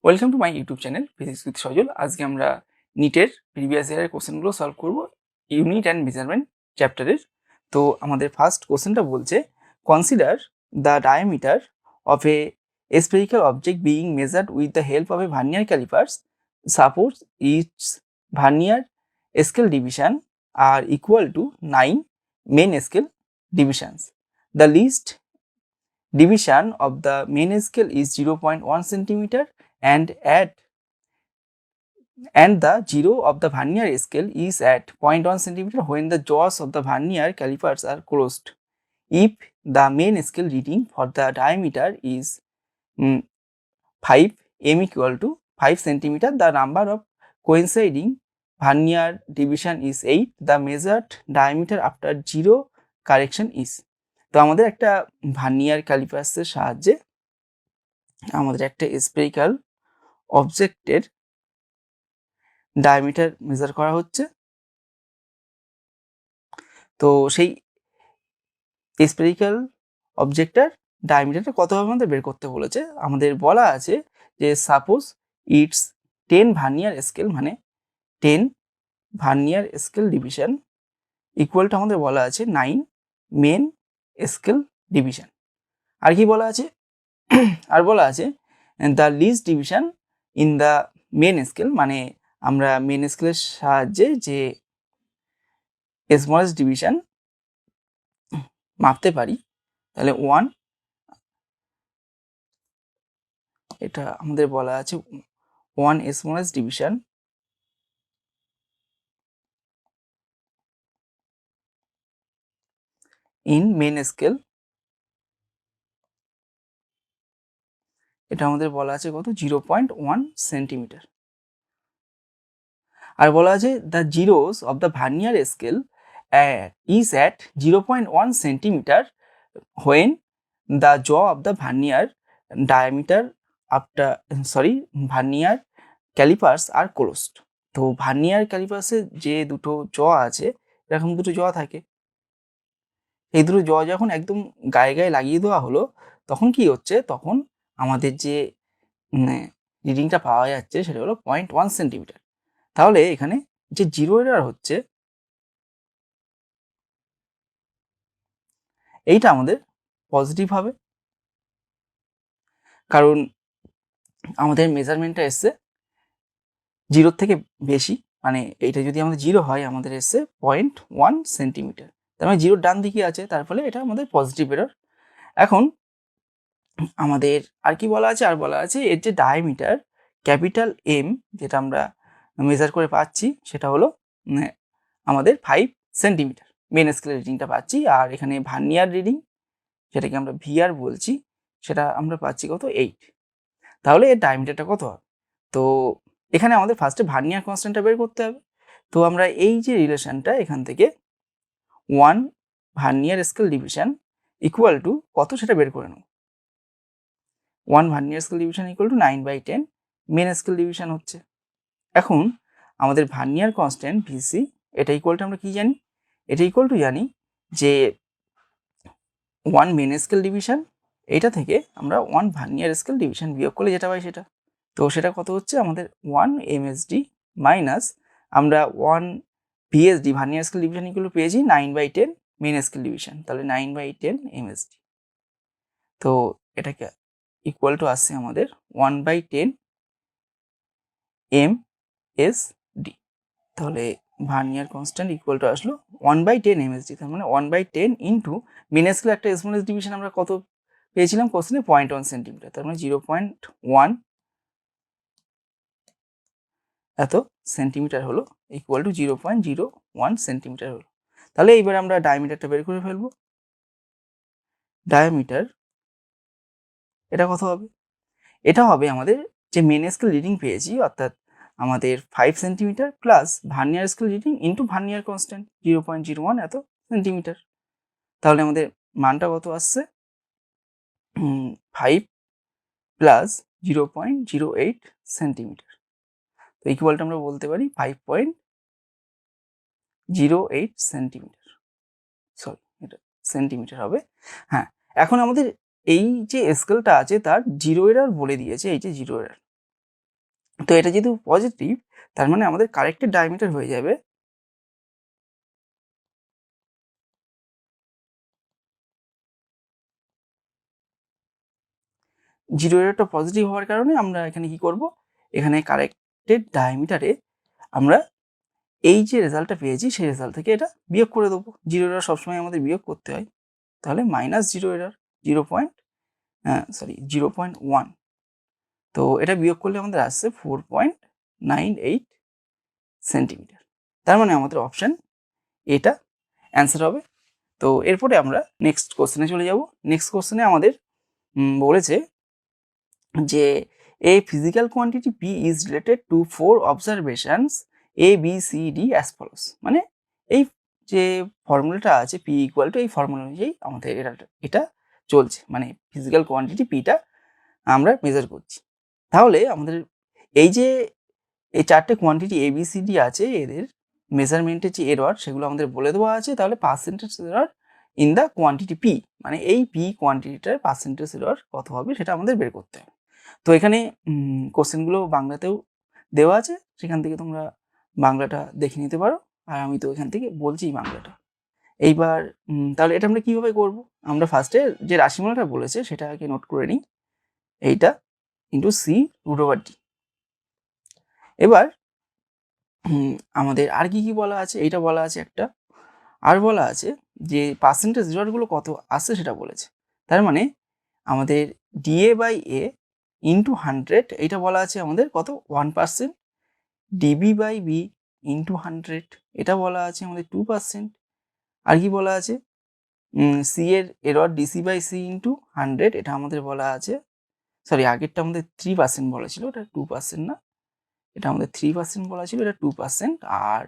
Welcome to my YouTube channel physics with Sajal. আজকে আমরা নিটের previous ইয়ারের কোশ্চেনগুলো সলভ করব ইউনিট অ্যান্ড মেজারমেন্ট চ্যাপ্টারের। তো আমাদের ফার্স্ট কোশ্চেনটা বলছে, consider the diameter of A spherical object being measured with the help of a vernier calipers. Suppose its vernier scale division are equal to 9 main scale divisions. The least division of the main scale is 0.1 centimeter and the zero of the vernier scale is at 0.1 centimeter when the jaws of the vernier calipers are closed. If the main scale reading for the diameter is 5 m equal to 5 centimeter, the number of coinciding vernier division is 8, the measured diameter after zero correction is. তো আমাদের একটা vernier ক্যালিপার্সের সাহায্যে আমাদের একটা spherical অবজেক্টের diameter measure করা হচ্ছে। তো সেই স্ফেরিক্যাল অবজেক্টটার ডায়ামিটারটা কত হবে আমাদের বের করতে বলেছে। আমাদের বলা আছে যে সাপোজ ইটস 10 ভার্নিয়ার স্কেল, মানে 10 vernier scale division equal to আমাদের বলা আছে 9 মেন স্কেল ডিভিশন। আর কি বলা আছে, আর বলা আছে the least division in the main scale, মানে আমরা মেন স্কেলের সাহায্যে যে স্মলেস্ট ডিভিশন মাপতে পারি, তাহলে 1, এটা আমাদের বলা আছে 1 smallest division in main scale, এটা আমাদের বলা আছে কত 0.1 সেন্টিমিটার। আর বলা আছে the zeros of the vernier scale is at 0.1 centimetre when the jaw of the vernier diameter after vernier callipers are closed. তো ভার্নিয়ার ক্যালিপার্সের যে দুটো জ আছে, এরকম দুটো জ থাকে, এই দুটো জ যখন একদম গায়ে গায়ে লাগিয়ে দেওয়া হলো, তখন কি হচ্ছে, তখন আমাদের যে রিডিংটা পাওয়া যাচ্ছে সেটা হলো 0.1 সেন্টিমিটার। তাহলে এখানে যে জিরো এরার হচ্ছে, এইটা আমাদের পজিটিভ হবে, কারণ আমাদের মেজারমেন্টটা এসছে জিরোর থেকে বেশি, মানে এইটা যদি আমাদের জিরো হয় আমাদের এসছে 0.1 সেন্টিমিটার, তার মানে জিরোর ডান দিকে আছে, তার ফলে এটা আমাদের পজিটিভ এরার। এখন আমাদের আর কি বলা আছে, আর বলা আছে এর যে ডায়ামিটার ক্যাপিটাল এম যেটা আমরা মেজার করে পাচ্ছি সেটা হলো আমাদের 5 সেন্টিমিটার মেন স্কেলের রিডিংটা পাচ্ছি। আর এখানে ভার্নিয়ার রিডিং, যেটাকে আমরা ভিআর বলছি, সেটা আমরা পাচ্ছি কত 8। তাহলে এর ডায়ামিটারটা কত হবে? তো এখানে আমাদের ফার্স্টে ভার্নিয়ার কনস্ট্যান্টটা বের করতে হবে। তো আমরা এই যে রিলেশনটা এখান থেকে 1 vernier scale division equal to কত সেটা বের করে নেব। 1 vernier scale division equal to 9/10 main scale division হচ্ছে। এখন আমাদের ভার্নিয়ার কনস্ট্যান্ট ভিসি, এটা ইকুয়াল টু আমরা কি জানি, এটা ইকুয়াল টু জানি যে 1 মেন স্কেল ডিভিশন, এটা থেকে আমরা 1 ভার্নিয়ার স্কেল ডিভিশন বিয়োগ করলে যেটা পাই সেটা। তো সেটা কত হচ্ছে আমাদের 1 এমএসডি মাইনাস আমরা 1 VSD vernier scale division equal two পেয়েছি 9/10 মেন স্কেল ডিভিশন, তাহলে 9/10 এমএসডি। তো এটাকে ইকুয়াল টু আসছে আমাদের 1/10 এমএসডি। তাহলে ভার্নিয়ার কনস্ট্যান্ট ইকুয়াল টু আসলো 1/10 এমএসডি, তার মানে 1/10 ইন্টু মেন স্কেল একটা স্মলেস্ট ডিভিশন আমরা কত পেয়েছিলাম কোশ্চেনে 0.1 সেন্টিমিটার, তার মানে 0.1 এত সেন্টিমিটার হলো ইকুয়াল টু 0.01 সেন্টিমিটার হলো। তাহলে এইবার আমরা ডায়ামিটারটা বের করে ফেলবো। ডায়ামিটার এটা কত হবে, এটা হবে আমাদের যে মেন স্কেল রিডিং পেয়েছি, অর্থাৎ আমাদের 5 centimetre plus vernier scale reading into vernier constant 0.01 এত সেন্টিমিটার। তাহলে আমাদের মানটা কত আসছে 5 প্লাস 0.08 সেন্টিমিটার। তো ইকুয়ালটা আমরা বলতে পারি 5.08 সেন্টিমিটার, সরি এটা সেন্টিমিটার হবে। হ্যাঁ, এখন আমাদের এই যে স্কেলটা আছে তার জিরো এরার বলে দিয়েছে, এই যে জিরো এরার, তো এটা যেহেতু পজিটিভ, তার মানে আমাদের কারেক্টেড ডায়ামিটার হয়ে যাবে জিরো এররটা পজিটিভ হওয়ার কারণে আমরা এখানে কি করব, এখানে কারেক্টেড ডায়ামিটারে আমরা এই যে রেজাল্টটা পেয়েছি সেই রেজাল্ট থেকে এটা বিয়োগ করে দেবো। জিরো এরর সবসময় আমাদের বিয়োগ করতে হয়, তাহলে মাইনাস জিরো এরর 0.1। তো এটা বিয়োগ করলে আমাদের আসছে 4.98 সেন্টিমিটার। তার মানে আমাদের অপশান এটা অ্যান্সার হবে। তো এরপরে আমরা নেক্সট কোশ্চেনে চলে যাব। নেক্সট কোশ্চেনে আমাদের বলেছে যে a physical quantity p is related to 4 observations a b c d as follows। মানে এই যে ফর্মুলাটা আছে p ইকুয়াল টু, এই ফর্মুলা অনুযায়ী আমাদের এটা চলছে, মানে ফিজিক্যাল কোয়ান্টিটি পিটা আমরা মেজার করছি। তাহলে আমাদের এই যে এই চারটে quantity A B C D আছে, এদের মেজারমেন্টের যে এরর সেগুলো আমাদের বলে দেওয়া আছে। তাহলে percentage error in the quantity P, মানে এই পি কোয়ান্টিটিটার পার্সেন্টেজ এরর কত হবে সেটা আমাদের বের করতে হবে। তো এখানে কোশ্চেনগুলো বাংলাতেও দেওয়া আছে, সেখান থেকে তোমরা বাংলাটা দেখে নিতে পারো, আর আমি তো এখান থেকে বলছি বাংলাটা। এইবার তাহলে এটা আমরা কিভাবে করব? আমরা ফার্স্টে যে রাশিমালাটা বলেছে সেটাকে নোট করে নিই, এইটা into C root over D. এবার আমাদের আর কি কি বলা আছে, এইটা বলা আছে একটা, আর বলা আছে যে পার্সেন্টেজ রেজাল্টগুলো কত আসছে সেটা বলেছে। তার মানে আমাদের ডিএ বাই এ ইন্টু 100, এইটা বলা আছে আমাদের কত 1%। ডিবি বাই বি ইন্টু 100, এটা বলা আছে আমাদের 2%। আর কি বলা আছে, সি এর error DC by C into 100, এটা আমাদের বলা আছে, সরি আগেরটা আমাদের 3% বলা ছিল, এটা 2% না, এটা আমাদের 3% বলা ছিল, এটা 2%। আর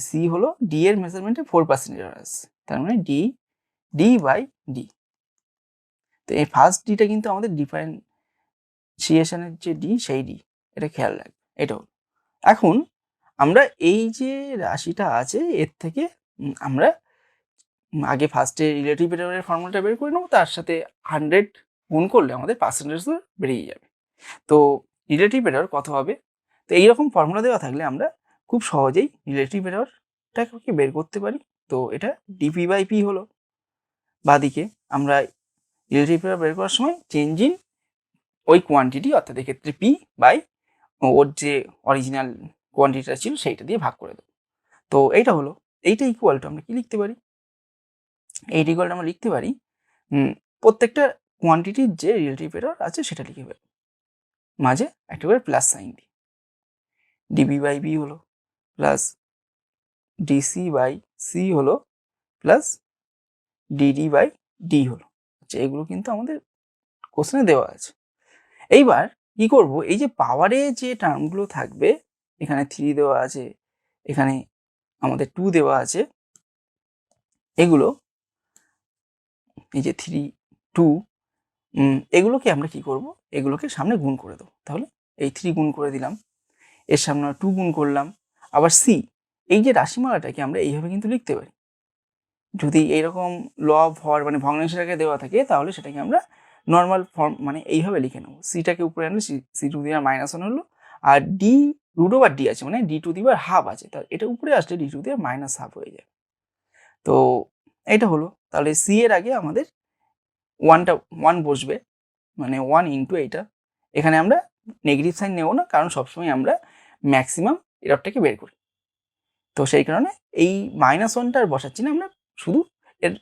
সি হলো ডি এর মেজারমেন্টে 4% এরর আসছে, তার মানে ডি বাই ডি। তো এই ফার্স্ট ডিটা কিন্তু আমাদের ডিফারেন্সিয়েশনের যে ডি সেই ডি, এটা খেয়াল রাখবে। এটা হলো, এখন আমরা এই যে রাশিটা আছে এর থেকে আমরা আগে ফার্স্টে রিলেটিভ এররের ফর্মুলাটা বের করে নেবো, তার সাথে 100 গুণ করলে আমাদের পার্সেন্টেজ বেরিয়ে যাবে। তো রিলেটিভ এরর কত হবে? তো এইরকম ফর্মুলা দেওয়া থাকলে আমরা খুব সহজেই রিলেটিভ এররটাকে বের করতে পারি। তো এটা ডিপি বাই পি হলো। বাদিকে আমরা রিলেটিভ এরর বের করার সময় চেঞ্জ ইন ওই কোয়ান্টিটি, অর্থাৎ এক্ষেত্রে পি বাই ওর যে অরিজিনাল কোয়ান্টিটিটা ছিল সেইটা দিয়ে ভাগ করে দেবো। তো এইটা হলো, এইটা ইকুয়াল টু আমরা কি লিখতে পারি, এইটা ইকুয়াল টু আমরা লিখতে পারি প্রত্যেকটা কোয়ান্টিটির যে রিলেটিভ এরর আছে সেটা লিখে ফেলবো, মাঝে একটা করে প্লাস সাইন দিই। ডিবি বাই বি হলো প্লাস ডিসি বাই সি হলো প্লাস ডিডি বাই ডি হলো। আচ্ছা, এগুলো কিন্তু আমাদের কোশ্চেনে দেওয়া আছে। এইবার কি করব, এই যে পাওয়ারে যে টার্মগুলো থাকবে, এখানে 3 দেওয়া আছে, এখানে আমাদের 2 দেওয়া আছে, এগুলো এই যে 3 2 এগুলোকে আমরা কি করব, এগুলোকে সামনে গুণ করে দেবো। তাহলে এই 3 গুণ করে দিলাম, এর সামনে 2 গুণ করলাম, আবার সি, এই যে রাশিমালাটাকে আমরা এইভাবে কিন্তু লিখতে পারি। যদি এইরকম লব হর মানে ভগ্নাংশের আকারে দেওয়া থাকে তাহলে সেটাকে আমরা নর্মাল ফর্ম মানে এইভাবে লিখে নেবো, সিটাকে উপরে আনলে সি টু দি আর -1 হলো, আর ডি রুট ওভার ডি আছে মানে ডি টু দি আর হাফ আছে, তাহলে এটা উপরে আসলে ডি টু দি আর -1/2 হয়ে যায়। তো এটা হলো, তাহলে সি এর আগে আমাদের 1 বসবে, মানে 1 ইন্টু এইটা, এখানে আমরা নেগেটিভ সাইন নেব না, কারণ সবসময় আমরা ম্যাক্সিমাম এররটাকে বের করি। তো সেই কারণে এই -1টা আর বসাচ্ছি না, আমরা শুধু এর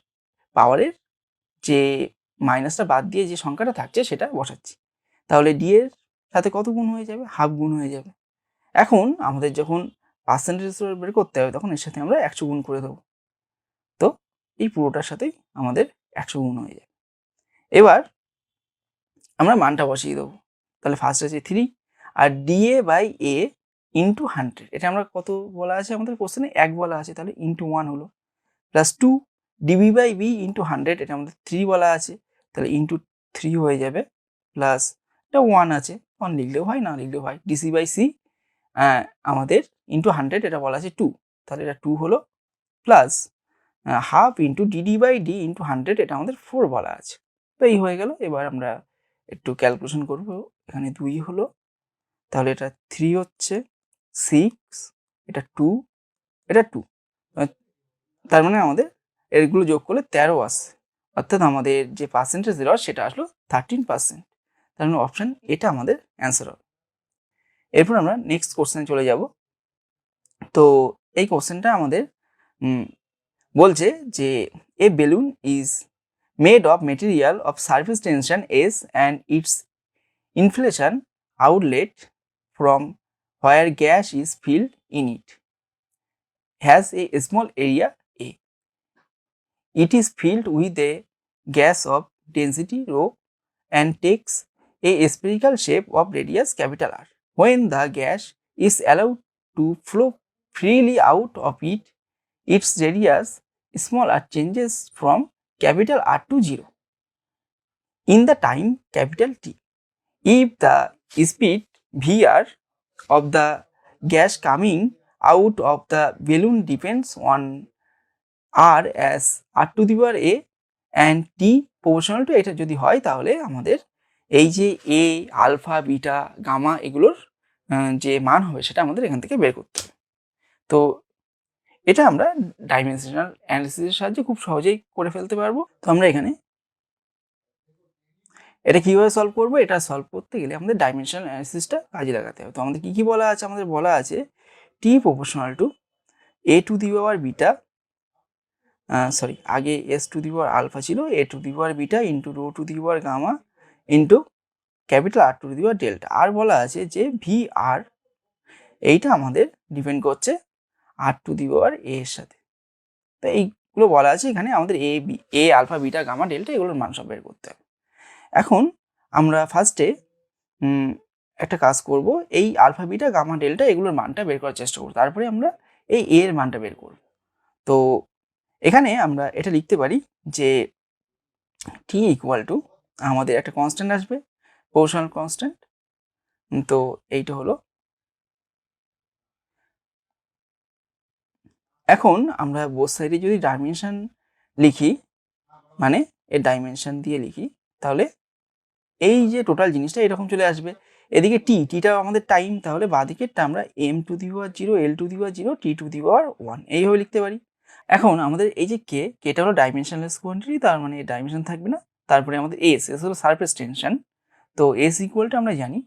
পাওয়ারের যে মাইনাসটা বাদ দিয়ে যে সংখ্যাটা থাকছে সেটা বসাচ্ছি। তাহলে ডি এর সাথে কত গুণ হয়ে যাবে, হাফ গুণ হয়ে যাবে। এখন আমাদের যখন পার্সেন্টেজ বের করতে হবে তখন এর সাথে আমরা 100 গুণ করে দেবো। তো এই পুরোটার সাথেই আমাদের 100 গুণ হয়ে যাবে। এবার আমরা মানটা বসিয়ে দেবো। তাহলে ফার্স্ট আছে 3, আর ডিএ বাই এ ইন্টু 100, এটা আমরা কত বলা আছে আমাদের কোশ্চেনে 1 বলা আছে, তাহলে ইন্টু 1 হলো, plus 2 DB by B into 100, এটা আমাদের 3 বলা আছে, তাহলে ইন্টু 3 হয়ে যাবে, প্লাস এটা 1 আছে, 1 লিখলেও হয় না লিখলেও হয়, ডিসি বাই সি আমাদের ইন্টু 100, এটা বলা আছে 2, তাহলে এটা 2 হলো, plus half into DD by D into 100, এটা আমাদের 4 বলা আছে। তো এই হয়ে গেল। এবার আমরা একটু ক্যালকুলেশন করব, এখানে 2 হলো, তাহলে এটা 3 হচ্ছে, 6, এটা 2, এটা 2, তার মানে আমাদের এগুলো যোগ করলে 13 আসছে, অর্থাৎ আমাদের যে পার্সেন্টেজ এরর সেটা আসলো 13%। তার মানে অপশান এটা আমাদের অ্যান্সার হবে। এরপর আমরা নেক্সট কোশ্চেনে চলে যাব। তো এই কোশ্চেনটা আমাদের বলছে যে a balloon is made of material of surface tension S and its inflation outlet from where gas is filled in it has a small area A. It is filled with a gas of density rho and takes a spherical shape of radius capital R. When the gas is allowed to flow freely out of it, its radius small r changes from capital R to 0 in the time capital T. If the speed Vr of the gas coming out of the balloon depends on R as R to the power A and T proportional to এটা যদি হয় তাহলে আমাদের এই যে A, alpha, beta, gamma এগুলোর যে মান হবে সেটা আমাদের এখান থেকে বের করতে হবে। তো এটা আমরা ডাইমেনশনাল অ্যানালিসিসের সাহায্যে খুব সহজেই করে ফেলতে পারবো। তো আমরা এখানে এটা কিভাবে সলভ করবো, এটা সলভ করতে গেলে আমাদের ডাইমেনশনাল অ্যানালিসিসটা কাজে লাগাতে হবে। তো আমাদের কি বলা আছে, আমাদের বলা আছে T proportional to A to the power beta, sorry আগে S to the power alpha ছিল, A to the power beta into rho to the power gamma into capital R to the power delta. আর বলা আছে যে V আর এইটা আমাদের depend করছে আর to the পাওয়ার এ এর সাথে। তো এইগুলো বলা আছে এখানে আমাদের এ আলফা বিটা গামা ডেল্টা এগুলোর মান সব বের করতে হবে। এখন আমরা ফার্স্টে একটা কাজ করব, এই আলফা বিটা গামা ডেল্টা এগুলোর মানটা বের করার চেষ্টা করব, তারপরে আমরা এই এর মানটা বের করব। তো এখানে আমরা এটা লিখতে পারি যে টি ইকুয়াল টু আমাদের একটা কনস্ট্যান্ট আসবে, প্রপোর্শনাল কনস্ট্যান্ট। তো এইটা হলো, এখন আমরা বোথ সাইডে যদি ডাইমেনশন লিখি, মানে এর ডাইমেনশন দিয়ে লিখি, তাহলে এই যে টোটাল জিনিসটা এরকম চলে আসবে। এদিকে টিটা আমাদের টাইম, তাহলে বাঁদিকেরটা আমরা M to the power 0, L to the power 0, T to the power 1 এইভাবে লিখতে পারি। এখন আমাদের এই যে কেটা হলো ডাইমেনশনলেস কোয়ান্টিটি, তার মানে ডাইমেনশন থাকবে না। তারপরে আমাদের এস হলো সারফেস টেনশন। তো এস ইকুয়াল টু আমরা জানি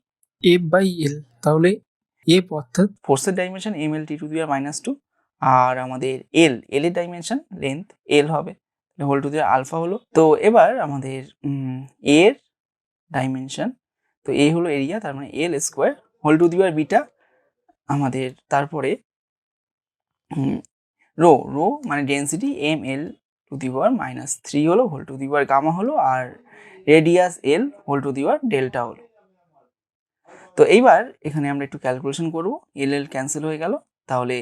এফ বাই এল, তাহলে এফ অর্থাৎ ফোর্সের dimension M L T to the power -2, আর আমাদের এল এর ডাইমেনশন লেন্থ এল হবে, হোল টু দি আলফা হলো। তো এবার আমাদের এর ডাইমেনশন, তো এ হলো এরিয়া, তার মানে L square whole to the power beta আমাদের, তারপরে রো মানে density M L to the power -3 হলো, whole to the power gamma হলো, আর radius L whole to the power delta হলো। তো এইবার এখানে আমরা একটু ক্যালকুলেশন করব, এল ক্যান্সেল হয়ে গেল, তাহলে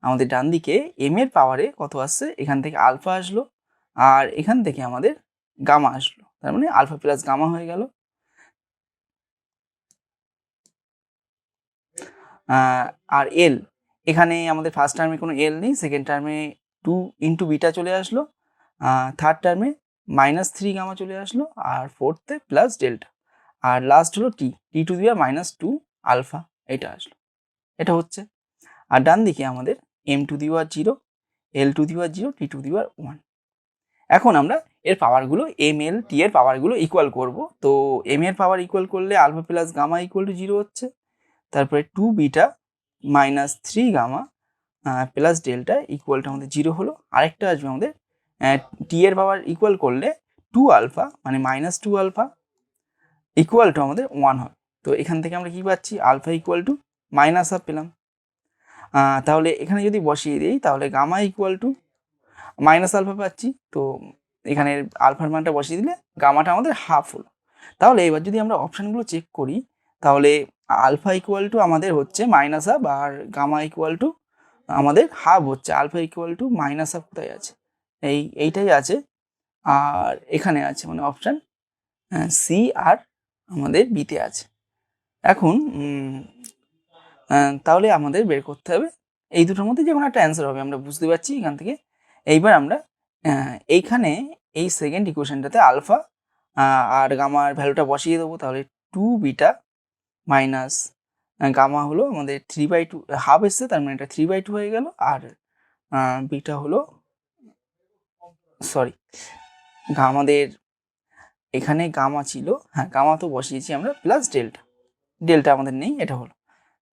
আমাদের ডান দিকে এম এর পাওয়ারে কত আসছে, এখান থেকে আলফা আসলো আর এখান থেকে আমাদের গামা আসলো, তার মানে আলফা প্লাস গামা হয়ে গেল। আর এল, এখানে আমাদের ফার্স্ট টার্মে কোনো এল নেই, সেকেন্ড টার্মে 2 ইন্টু বিটা চলে আসলো, থার্ড টার্মে -3 গামা চলে আসলো, আর ফোর্থে প্লাস ডেল্টা, আর লাস্ট হলো টি টু দি পাওয়ার -2 আলফা, এটা আসলো, এটা হচ্ছে। আর ডান দিকে আমাদের M to the power 0, L to the power 0, T to the power 1। এখন আমরা এর পাওয়ারগুলো এম এল টি এর পাওয়ারগুলো ইকুয়াল করব। তো এম এর পাওয়ার ইকুয়াল করলে alpha plus gamma equal to 0 হচ্ছে, তারপরে 2 beta -3 gamma plus delta equal to আমাদের 0 হলো। আরেকটা আসবে আমাদের টি এর পাওয়ার ইকুয়াল করলে 2 আলফা মানে -2 আলফা ইকুয়াল টু আমাদের 1 হবে। তো এখান থেকে আমরা কি পাচ্ছি, আলফা ইকুয়াল টু -1/2 পেলাম। তাহলে এখানে যদি বসিয়ে দিই তাহলে গামা ইকুয়াল টু -আলফা পাচ্ছি। তো এখানে আলফার মানটা বসিয়ে দিলে গামাটা আমাদের হাফ হলো। তাহলে এবার যদি আমরা অপশানগুলো চেক করি, তাহলে আলফা ইকুয়াল টু আমাদের হচ্ছে -হাফ আর গামা ইকুয়াল টু আমাদের হাফ হচ্ছে। আলফা ইকুয়াল টু -হাফ কোথায় আছে, এইটাই আছে, আর এখানে আছে, মানে অপশান সি আর আমাদের বিতে আছে। এখন তাহলে আমাদের বের করতে হবে এই দুটোর মধ্যে যে কোনো একটা অ্যান্সার হবে, আমরা বুঝতে পারছি এখান থেকে। এইবার আমরা এইখানে এই সেকেন্ড ইকুয়েশনটাতে আলফা আর গামার ভ্যালুটা বসিয়ে দেবো, তাহলে 2 বিটা গামা হলো আমাদের 3/2 হাফ এসছে, তার মানে এটা 3/2 হয়ে গেল। আর বিটা হলো সরি আমাদের এখানে গামা ছিল, হ্যাঁ গামা তো বসিয়েছি আমরা, প্লাস ডেল্টা, ডেল্টা আমাদের নেই, এটা হলো।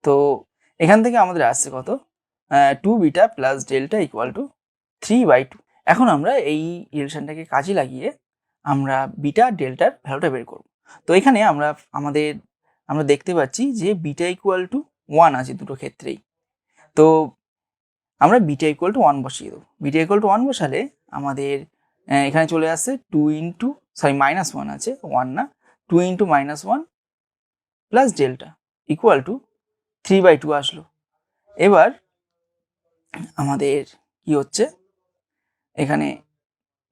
তো এখান থেকে আমাদের আসছে কত, 2 beta plus delta equal two 3/2। এখন আমরা এই রিলেশনটাকে কাজে লাগিয়ে আমরা বিটা ডেল্টার ভ্যালুটা বের করব। তো এখানে আমরা দেখতে পাচ্ছি যে বিটা ইকুয়াল টু 1 আছে দুটো ক্ষেত্রেই। তো আমরা বিটা ইকুয়াল টু 1 বসিয়ে দেবো। বিটা ইকুয়াল টু 1 বসালে আমাদের এখানে চলে আসছে 2 ইন্টু -1 আছে, 1 না, 2 into -1 plus delta equal two 3/2 আসলো। এবার আমাদের কি হচ্ছে, এখানে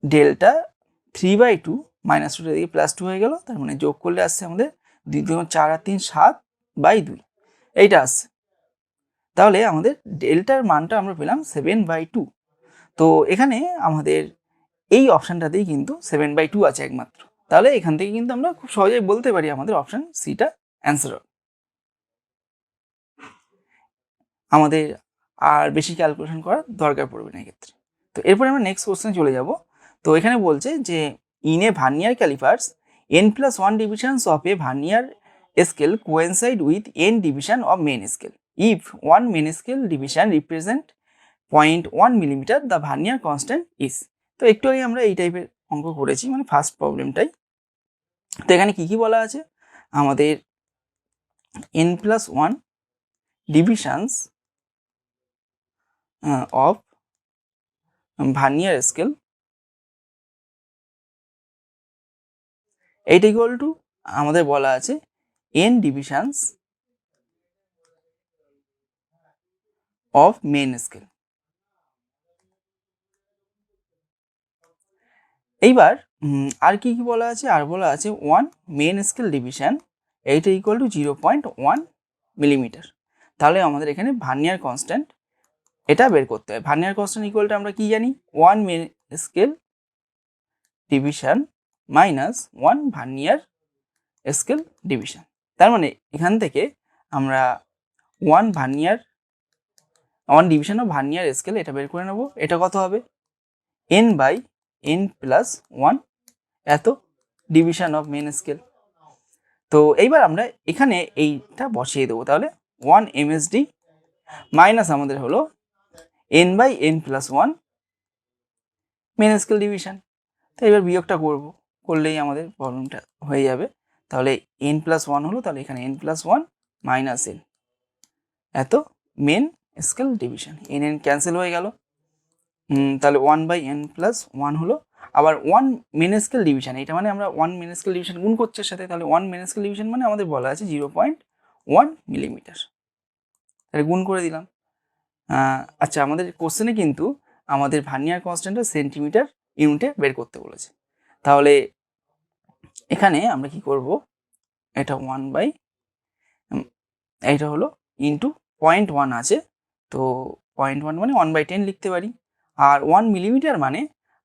ডেল্টা 3/2 -2 দিকে +2 হয়ে গেল, তার মানে যোগ করলে আসছে আমাদের 2 2 4 আর 3 7/2, এইটা আসছে। তাহলে আমাদের ডেল্টার মানটা আমরা পেলাম 7/2। তো এখানে আমাদের এই অপশানটাতেই কিন্তু 7/2 আছে একমাত্র। তাহলে এখান থেকে কিন্তু আমরা খুব সহজেই বলতে পারি আমাদের অপশান সিটা অ্যান্সার হবে। আমাদের আর বেশি ক্যালকুলেশন করার দরকার পড়বে না এক্ষেত্রে। তো এরপরে আমরা নেক্সট কোশ্চেনে চলে যাব। তো এখানে বলছে যে in a vernier callipers n+1 divisions of a vernier scale coincide with n division of main scale. If one main scale division represent 0.1 mm, the vernier constant is. তো একটু আগে আমরা এই টাইপের অঙ্ক করেছি, মানে ফার্স্ট প্রবলেমটাই। তো এখানে কি কি বলা আছে, আমাদের n+1 divisions of vernier scale, এইটা ইকুয়াল টু আমাদের বলা আছে n divisions of main scale. এইবার আর কি কি বলা আছে, আর বলা আছে 1 মেন স্কেল ডিভিশন, এইটা ইকুয়াল টু 0.1 মিলিমিটার। তাহলে আমাদের এখানে ভার্নিয়ার কনস্ট্যান্ট এটা বের করতে হয়। ভার্নিয়ার কনস্ট্যান্ট ইকুয়ালটা আমরা কি জানি, 1 main scale division minus 1 vernier scale division. তার মানে এখান থেকে আমরা 1 ডিভিশন অফ ভার্নিয়ার স্কেল এটা বের করে নেব। এটা কত হবে, n/n+1 এত ডিভিশন অফ মেন স্কেল। তো এইবার আমরা এখানে এইটা বসিয়ে দেবো। তাহলে 1 MSD মাইনাস আমাদের হলো n/n+1 মেন স্কেল ডিভিশন। তো এবার বিয়োগটা করলেই আমাদের প্রবলেমটা হয়ে যাবে। তাহলে n+1 হলো, তাহলে এখানে n+1 মাইনাস n এত main scale division, n cancel হয়ে গেল। তাহলে 1/n+1 হলো। আবার 1 মেন স্কেল ডিভিশন, এটা মানে আমরা 1 মেন স্কেল ডিভিশন গুণ করছে এর সাথে, তাহলে 1 মেন স্কেল ডিভিশন মানে আমাদের বলা আছে 0.1 মিলিমিটার, তাহলে গুণ করে দিলাম। আচ্ছা, আমাদের কোশ্চেনে কিন্তু আমাদের ভার্নিয়ার কনস্ট্যান্টটা সেন্টিমিটার ইউনিটে বের করতে বলেছে। তাহলে এখানে আমরা কি করব, এটা 1 এইটা হলো ইন্টু 0.1 আছে, তো 0.1 মানে 1/10 লিখতে পারি। আর 1 মিলিমিটার মানে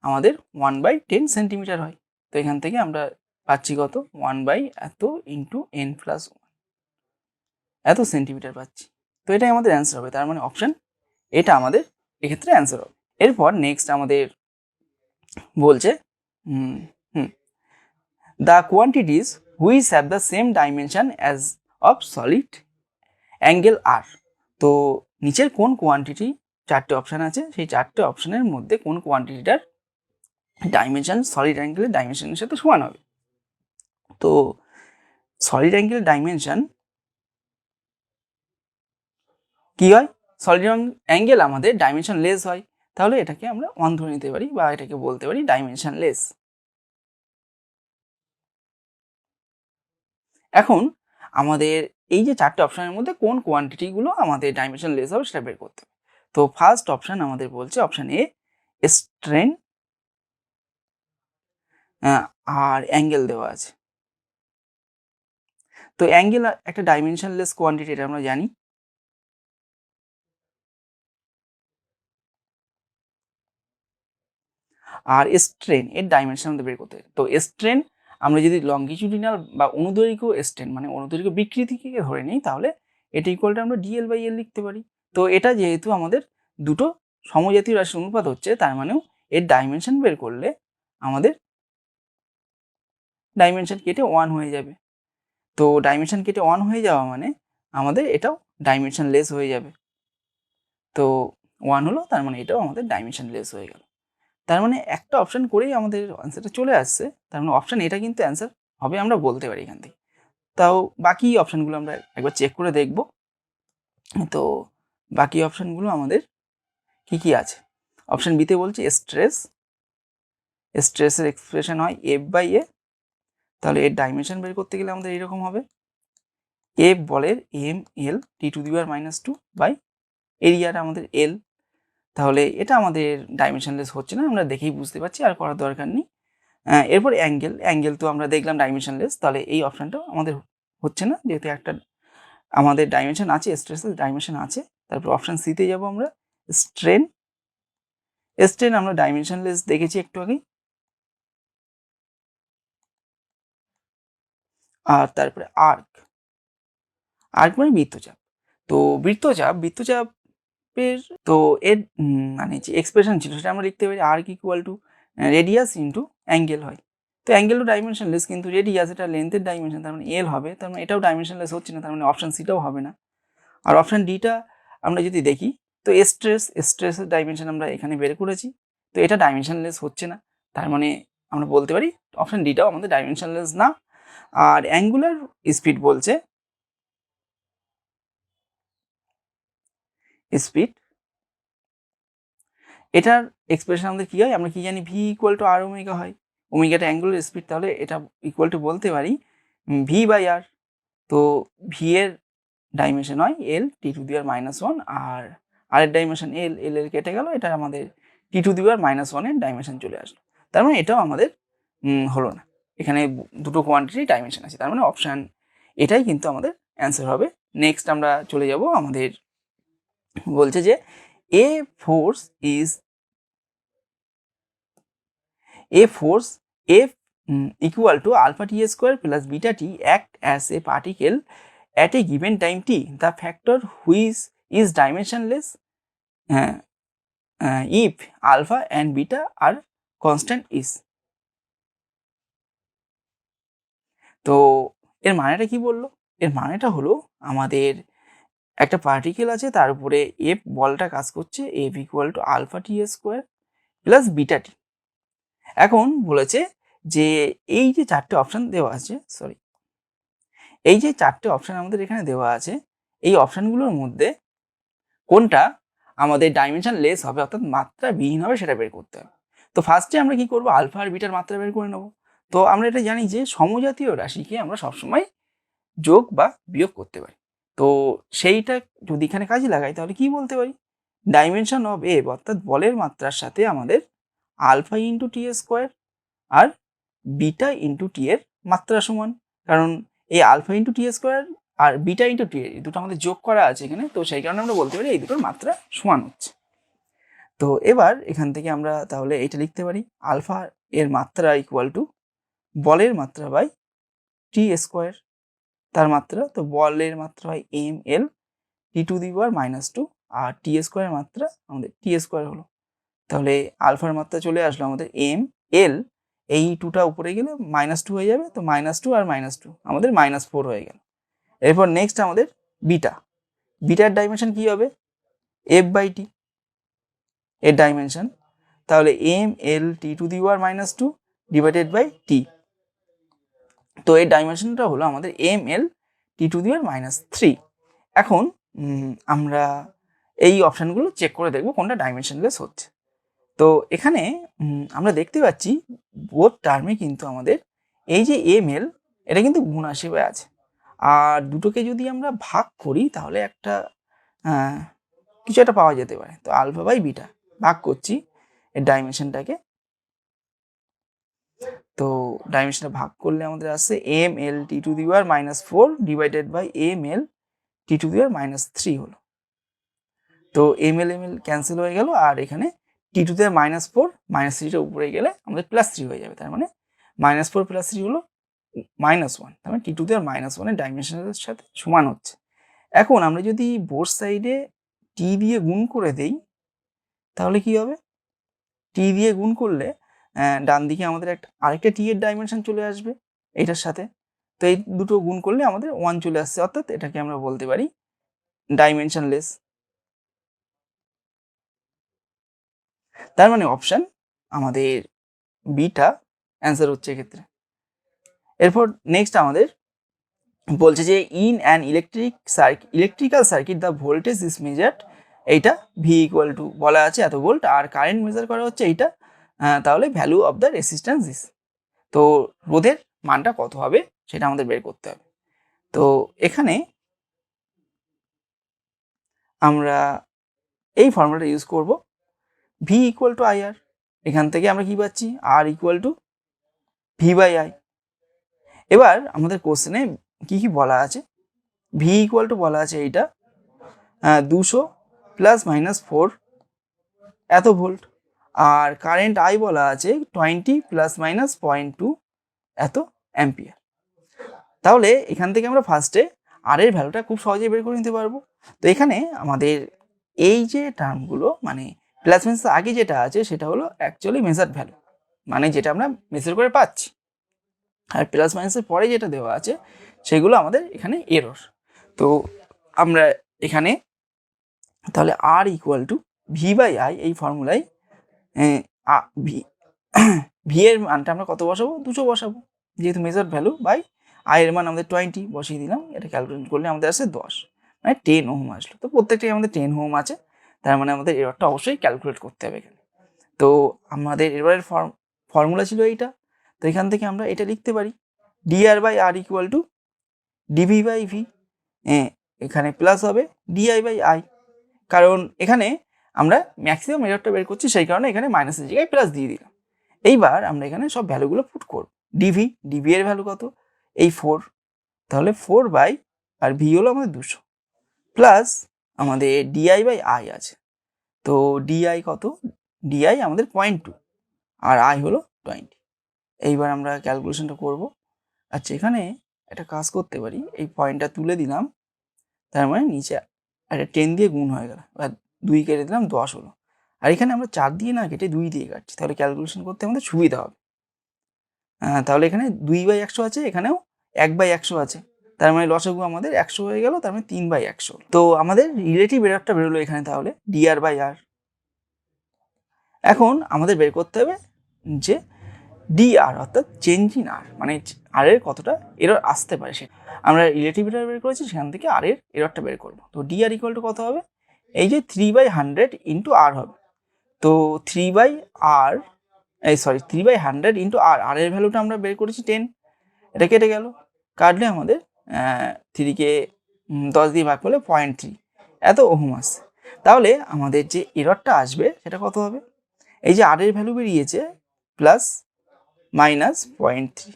আমাদের 1/10 সেন্টিমিটার হয়। তো এখান থেকে আমরা পাচ্ছি কত, 1/এত ইন্টু n+1 এত সেন্টিমিটার পাচ্ছি। তো এটাই আমাদের অ্যান্সার হবে। তার মানে অপশান এটা আমাদের এক্ষেত্রে অ্যান্সার হবে। এরপর নেক্সট আমাদের বলছে the quantities which have the same dimension as of solid angle are. তো নিচের কোন কোয়ান্টিটি, চারটে অপশান আছে, সেই চারটে অপশানের মধ্যে কোন কোয়ান্টিটিটার ডাইমেনশন সলিড অ্যাঙ্গেলের ডাইমেনশনের সাথে সমান হবে। তো সলিড অ্যাঙ্গেলের ডাইমেনশন কি হয়, সলিড অ্যাঙ্গেল আমাদের ডাইমেনশন লেস হয়, তাহলে এটাকে আমরা 1 ধরে নিতে পারি বা এটাকে বলতে পারি ডাইমেনশন লেস। এখন আমাদের এই যে চারটে অপশানের মধ্যে কোন কোয়ান্টিটিগুলো আমাদের ডাইমেনশন লেস হবে সেটা বের করতে হবে। তো ফার্স্ট অপশান আমাদের বলছে অপশান এ স্ট্রেন আর অ্যাঙ্গেল দেওয়া আছে। তো অ্যাঙ্গেল একটা ডাইমেনশনলেস কোয়ান্টিটি, এটা আমরা জানি। আর স্ট্রেন এর ডাইমেনশন আমাদের বের করতে হবে। তো স্ট্রেন আমরা যদি লঙ্গিটিউডিনাল বা অনুদৈর্ঘ্য স্ট্রেন মানে অনুদৈর্ঘ্য বিকৃতিকে ধরে নিই, তাহলে এটা ইকুয়াল টু আমরা ডিএল বাই এল লিখতে পারি। তো এটা যেহেতু আমাদের দুটো সমজাতীয় রাশির অনুপাত হচ্ছে, তার মানেও এর ডাইমেনশন বের করলে আমাদের ডাইমেনশন কেটে 1 হয়ে যাবে। তো ডাইমেনশন কেটে 1 হয়ে যাওয়া মানে আমাদের এটাও ডাইমেনশন লেস হয়ে যাবে। তো 1 হলো, তার মানে এটাও আমাদের ডাইমেনশন লেস হয়ে গেল। তার মানে একটা অপশন করেই আমাদের অ্যান্সারটা চলে আসছে, তার মানে অপশন এটা কিন্তু অ্যান্সার হবে আমরা বলতে পারি এখান থেকে। তাও বাকি অপশনগুলো আমরা একবার চেক করে দেখব। তো বাকি অপশনগুলো আমাদের কি কি আছে? অপশন বিতে বলছে স্ট্রেসের এক্সপ্রেশন হয় এফ বাই এ। তাহলে এর ডাইমেনশন বের করতে গেলে আমাদের এরকম হবে, এফ বলের M L T to the power -2 by এরিয়াটা আমাদের এল। তাহলে এটা আমাদের ডাইমেনশনলেস হচ্ছে না, আমরা দেখেই বুঝতে পারছি, আর করার দরকার নেই। এরপর অ্যাঙ্গেল তো আমরা দেখলাম ডাইমেনশনলেস, তাহলে এই অপশনটাও আমাদের হচ্ছে না, যেহেতু একটা আমাদের ডাইমেনশন আছে, স্ট্রেসের ডাইমেনশন আছে। তারপর অপশন সিতে যাব আমরা, স্ট্রেন আমরা ডাইমেনশনলেস দেখেছি একটু আগেই। আর তারপরে আর্ক মানে বৃত্তচাপ। তো বৃত্তচাপের তো এর মানে যে এক্সপ্রেশন ছিল সেটা আমরা লিখতে পারি arc equal to radius into angle হয়। তো অ্যাঙ্গেলও ডাইমেনশনলেস, কিন্তু রেডিয়াস এটা লেন্থের ডাইমেনশন, তার মানে এল হবে, তার মানে এটাও ডাইমেনশনলেস হচ্ছে না, তার মানে অপশন সিটাও হবে না। আর অপশন ডিটা আমরা যদি দেখি, তো স্ট্রেসের ডাইমেনশন আমরা এখানে বের করেছি, তো এটা ডাইমেনশনলেস হচ্ছে না, তার মানে আমরা বলতে পারি অপশন ডিটাও আমাদের ডাইমেনশনলেস না। আর অ্যাঙ্গুলার স্পিড বলছে স্পিড, এটার এক্সপ্রেশন আমাদের কি হয়, আমরা কি জানি v equal to r omega হয়, ওমেগাটা অ্যাঙ্গুলার স্পিড, তাহলে এটা ইকুয়াল টু বলতে পারি ভি বাই আর। তো ভি এর ডাইমেনশন হয় এল টি টু দি পাওয়ার -1, আর আর এর ডাইমেনশন এল এর কেটে গেল, এটা আমাদের টি টু দি পাওয়ার -1 এর ডাইমেনশন চলে আসলো, তার মানে এটাও আমাদের হলো না, এখানে দুটো কোয়ান্টিটি ডাইমেনশন আছে, তার মানে অপশান এটাই কিন্তু আমাদের অ্যান্সার হবে। নেক্সট আমরা চলে যাব, আমাদের বলছে যে এ force F equal to alpha t square plus beta t act as a particle at a given time t. The factor which is dimensionless if alpha and beta are constant is. তো এর মানেটা কি বললো? এর মানেটা হলো আমাদের একটা পার্টিকেল আছে, তার উপরে এফ বলটা কাজ করছে, F equal to alpha t square plus beta t. এখন বলেছে যে এই যে চারটে অপশন দেওয়া আছে, এই যে চারটে অপশন আমাদের এখানে দেওয়া আছে, এই অপশনগুলোর মধ্যে কোনটা আমাদের ডাইমেনশন লেস হবে, অর্থাৎ মাত্রা বিহীন হবে, সেটা বের করতে হবে। তো ফার্স্টে আমরা কি করবো, আলফা আর বিটার মাত্রা বের করে নেব। তো আমরা এটা জানি যে সমজাতীয় রাশিকে আমরা সবসময় যোগ বা বিয়োগ করতে পারি। তো সেইটা যদি এখানে কাজে লাগাই, তাহলে কি বলতে পারি, ডাইমেনশন অফ এফ অর্থাৎ বলের মাত্রার সাথে আমাদের আলফা ইন্টু টি স্কোয়ার আর বিটা ইন্টু টি এর মাত্রা সমান, কারণ এই আলফা ইন্টু টি স্কোয়ার আর বিটা ইন্টু টি এই দুটো আমাদের যোগ করা আছে এখানে, তো সেই কারণে আমরা বলতে পারি এই দুটোর মাত্রা সমান হচ্ছে। তো এবার এখান থেকে আমরা তাহলে এটা লিখতে পারি, আলফা এর মাত্রা ইকুয়াল টু বলের মাত্রা বাই টি স্কোয়ার, তার মাত্রা, তো বলের মাত্রা হয় M L T to the power -2, আর টি স্কোয়ারের মাত্রা আমাদের টি স্কোয়ার হলো। তাহলে আলফার মাত্রা চলে আসলো আমাদের এম এল, এই টুটা উপরে গেলে -2 হয়ে যাবে, তো -2 আর -2 আমাদের -4 হয়ে গেল। এরপর নেক্সট আমাদের বিটার ডাইমেনশন কি হবে, এফ বাই টি এর ডাইমেনশন, তাহলে M L T to the power -2 divided by T. তো এর ডাইমেনশনটা হলো আমাদের M L T to the power -3। এখন আমরা এই অপশানগুলো চেক করে দেখবো কোনটা ডাইমেনশনলেস হচ্ছে। তো এখানে আমরা দেখতে পাচ্ছি বোথ টার্মে কিন্তু আমাদের এই যে এম এল এটা কিন্তু গুণ হিসেবে আছে, আর দুটোকে যদি আমরা ভাগ করি তাহলে একটা কিছু একটা পাওয়া যেতে পারে। তো আলফা বাই বিটা ভাগ করছি এর ডাইমেনশনটাকে, তো ডাইমেনশনটা ভাগ করলে আমাদের আসছে M L T to the power -4 divided by M L T to the power -3 হলো। তো এম এল ক্যান্সেল হয়ে গেল, আর এখানে টি টু দি পাওয়ার -4 -3টা উপরে গেলে আমাদের +3 হয়ে যাবে, তার মানে -4 + 3 হলো -1, তার মানে টি টু দি পাওয়ার -1 এর ডাইমেনশনের সাথে সমান হচ্ছে। এখন আমরা যদি বোথ সাইডে টি দিয়ে গুণ করে দেই তাহলে কি হবে, টি দিয়ে গুণ করলে ডান দিকে আমাদের আরেকটা টি এর ডাইমেনশন চলে আসবে এটার সাথে। তো এই দুটো গুণ করলে আমাদের 1 চলে আসছে, অর্থাৎ এটাকে আমরা বলতে পারি ডাইমেনশনলেস। তার মানে অপশন আমাদের বিটা অ্যান্সার হচ্ছে এক্ষেত্রে। এরপর নেক্সট আমাদের বলছে যে in an electrical circuit the voltage is measured, এইটা ভি ইকুয়াল টু বলা আছে এত ভোল্ট, আর কারেন্ট মেজার করা হচ্ছে এইটা, তাহলে value of the resistance is, তো রোধের মানটা কত হবে সেটা আমাদের বের করতে হবে। তো এখানে আমরা এই ফর্মুলাটা ইউজ করব, V equal to I R, এখান থেকে আমরা কি পাচ্ছি R equal to V by I. এবার আমাদের কোশ্চেনে কি কি বলা আছে, ভি ইকুয়াল টু বলা আছে এইটা 200 ± 4 এত ভোল্ট, আর কারেন্ট আই বলা আছে 20 ± 0.2 এত অ্যাম্পিয়ার। তাহলে এখান থেকে আমরা ফার্স্টে আর এর ভ্যালুটা খুব সহজেই বের করে নিতে পারবো। তো এখানে আমাদের এই যে টার্মগুলো মানে প্লাস মাইনাস আগে যেটা আছে সেটা হলো অ্যাকচুয়ালি মেজার্ড ভ্যালু, মানে যেটা আমরা মেজার করে পাচ্ছি, আর প্লাস মাইনাসের পরে যেটা দেওয়া আছে সেগুলো আমাদের এখানে এরর। তো আমরা এখানে তাহলে R equal to V by I এই ফর্মুলায় ভি এর মানটা আমরা কত বসাবো, 200 বসাবো, যেহেতু মেজার্ড ভ্যালু, বাই আই এর মান আমাদের 20 বসিয়ে দিলাম, এটা ক্যালকুলেট করলে আমাদের আসে 10, মানে 10 ওহম আসলো। তো প্রত্যেকটাই আমাদের 10 ওহম আছে, তার মানে আমাদের এররটা অবশ্যই ক্যালকুলেট করতে হবে এখানে। তো আমাদের এররের ফর্মুলা ছিল এইটা, তো এখান থেকে আমরা এটা লিখতে পারি dr by r equal to dv by v, এখানে প্লাস হবে ডিআই বাই আই, কারণ এখানে আমরা ম্যাক্সিমাম এররটা বের করছি সেই কারণে এখানে মাইনাসের জায়গায় প্লাস দিয়ে দিলাম। এইবার আমরা এখানে সব ভ্যালুগুলো পুট করব, ডিভি এর ভ্যালু কত, এই 4, তাহলে 4 বাই আর ভি হলো আমাদের 200, প্লাস আমাদের ডিআই বাই আই আছে, তো ডিআই কত, ডিআই আমাদের 0.2 আর আই হলো 20। এইবার আমরা ক্যালকুলেশনটা করব। আচ্ছা, এখানে একটা কাজ করতে পারি, এই পয়েন্টটা তুলে দিলাম, তার মানে নিচে একটা 10 দিয়ে গুণ হয়ে গেল, বা 2 কেটে দিলাম 10 হলো, আর এখানে আমরা 4 দিয়ে না কেটে 2 দিয়ে কাটছি, তাহলে ক্যালকুলেশন করতে আমাদের সুবিধা হবে। তাহলে এখানে 2/100 আছে, এখানেও 1/100 আছে, তার মানে লসাগু আমাদের 100 হয়ে গেল, তার মানে 3/100। তো আমাদের রিলেটিভ এররটা বেরোলো এখানে, তাহলে ডিআর বাই আর। এখন আমাদের বের করতে হবে যে ডিআর অর্থাৎ চেঞ্জ ইন আর, মানে আর এর কতটা এরর আসতে পারে সেটা। আমরা রিলেটিভ এরর বের করেছি, সেখান থেকে আর এর এররটা বের করবো। তো ডিআর ইকুয়াল টু কত হবে, এই যে 3/100 ইন্টু আর হবে, তো 3/100 ইন্টু আর, আর এর ভ্যালুটা আমরা বের করেছি 10, এটা কেটে গেল, কাটলে আমাদের 3কে 10 দিয়ে ভাগ করলে 0.3 এত ওহম আসছে। তাহলে আমাদের যে এররটা আসবে সেটা কত হবে, এই যে আর এর ভ্যালু বেরিয়েছে প্লাস মাইনাস 0.3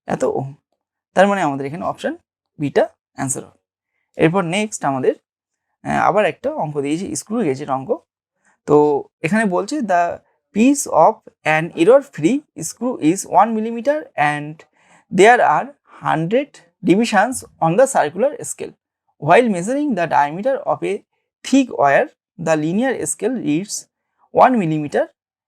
এত ওহম, তার মানে আমাদের এখানে অপশন বিটা অ্যান্সার হবে। এরপর নেক্সট আমাদের আবার একটা অঙ্ক দিয়েছি, স্ক্রু গেজের অঙ্ক। তো এখানে বলছে the piece of an error-free screw is 1 millimeter and there are 100 divisions on the circular scale. While measuring the diameter of a thick wire, the linear scale reads 1 millimeter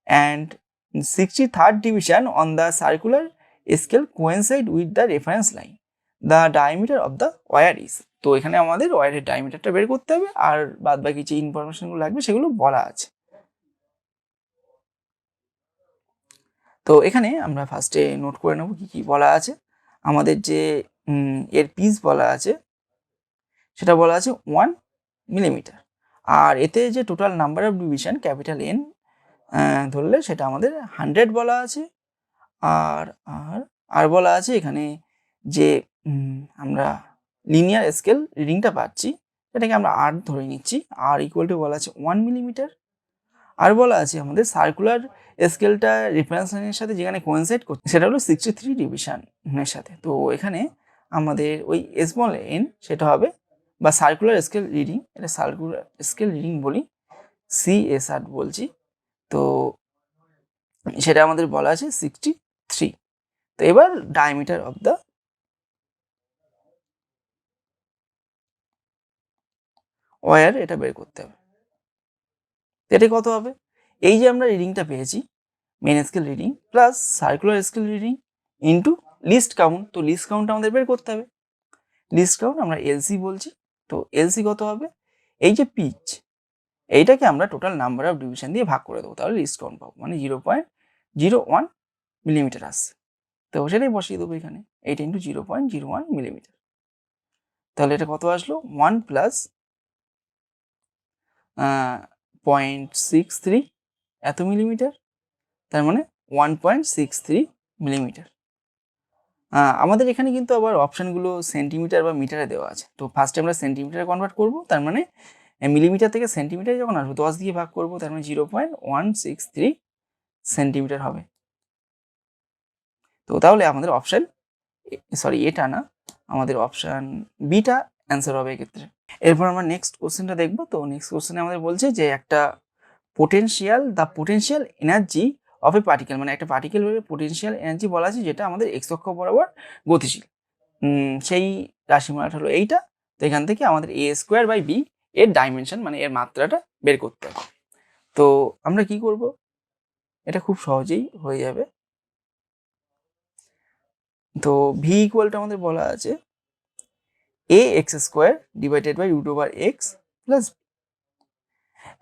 and 63rd division on the circular scale coincide with the reference line. The diameter of the wire is. তো এখানে আমাদের ওয়্যারের ডায়ামিটারটা বের করতে হবে, আর বাদ বাকি যে ইনফরমেশনগুলো লাগবে সেগুলো বলা আছে। তো এখানে আমরা ফার্স্টে নোট করে নেব কি কি বলা আছে। আমাদের যে এর পিস বলা আছে সেটা বলা আছে 1 মিলিমিটার, আর এতে যে total number of division capital N ধরলে সেটা আমাদের 100 বলা আছে, আর আর আর বলা আছে এখানে যে আমরা লিনিয়ার স্কেল রিডিংটা পাচ্ছি সেটাকে আমরা আর ধরে নিচ্ছি, আর ইকুয়াল টু বলা আছে 1 মিলিমিটার, আর বলা আছে আমাদের সার্কুলার স্কেলটা রেফারেন্স লাইনের সাথে যেখানে কোইনসাইড করছে সেটা হলো 63 ডিভিশনের সাথে। তো এখানে আমাদের ওই স্মল এন সেটা হবে, বা সার্কুলার স্কেল রিডিং, এটা সার্কুলার স্কেল রিডিং বলি, CSR বলছি, তো সেটা আমাদের বলা আছে 63। তো এবার ডায়ামিটার অফ দ্য ওয়ার এটা বের করতে হবে। এটা কত হবে? এই যে আমরা রিডিংটা পেয়েছি main scale reading plus circular scale reading into least count, তো লিস্ট কাউন্ট আমাদের বের করতে হবে। লিস্ট কাউন্ট আমরা এলসি বলছি, তো এলসি কত হবে? এই যে পিচ এইটাকে আমরা টোটাল নাম্বার অফ ডিভিশন দিয়ে ভাগ করে দেবো, তাহলে লিস্ট কাউন্ট পাবো, মানে 0.01 মিলিমিটার আসছে। তো সেটাই বসিয়ে দেবো এখানে, 8 ইন্টু 0.01 মিলিমিটার। তাহলে এটা কত আসলো? 1 প্লাস 0.63 এত মিলিমিটার, তার মানে 1.63 মিলিমিটার। আমাদের এখানে কিন্তু আবার অপশানগুলো সেন্টিমিটার বা মিটারে দেওয়া আছে, তো ফার্স্টে আমরা সেন্টিমিটারে কনভার্ট করবো, তার মানে মিলিমিটার থেকে সেন্টিমিটার যখন আসবো 10 দিয়ে ভাগ করবো, তার মানে 0.163 সেন্টিমিটার হবে। তো তাহলে আমাদের অপশান এটা না, আমাদের অপশান বিটা অ্যান্সার হবে এক্ষেত্রে। এরপর আমরা নেক্সট কোশ্চেনটা দেখবো। তো নেক্সট কোশ্চেনে আমাদের বলছে যে একটা potential energy of A particle, মানে একটা পার্টিকেল পোটেনশিয়াল এনার্জি বলা আছে যেটা আমাদের এক্স অক্ষ বরাবর গতিশীল, সেই রাশিমালাটা হলো এইটা। তো এখান থেকে আমাদের এ স্কোয়ার বাই বি এর ডাইমেনশন, মানে এর মাত্রাটা বের করতে হবে। তো আমরা কি করব? এটা খুব সহজেই হয়ে যাবে। তো ভি ইকুয়ালটা আমাদের বলা আছে A X square divided by root over x plus.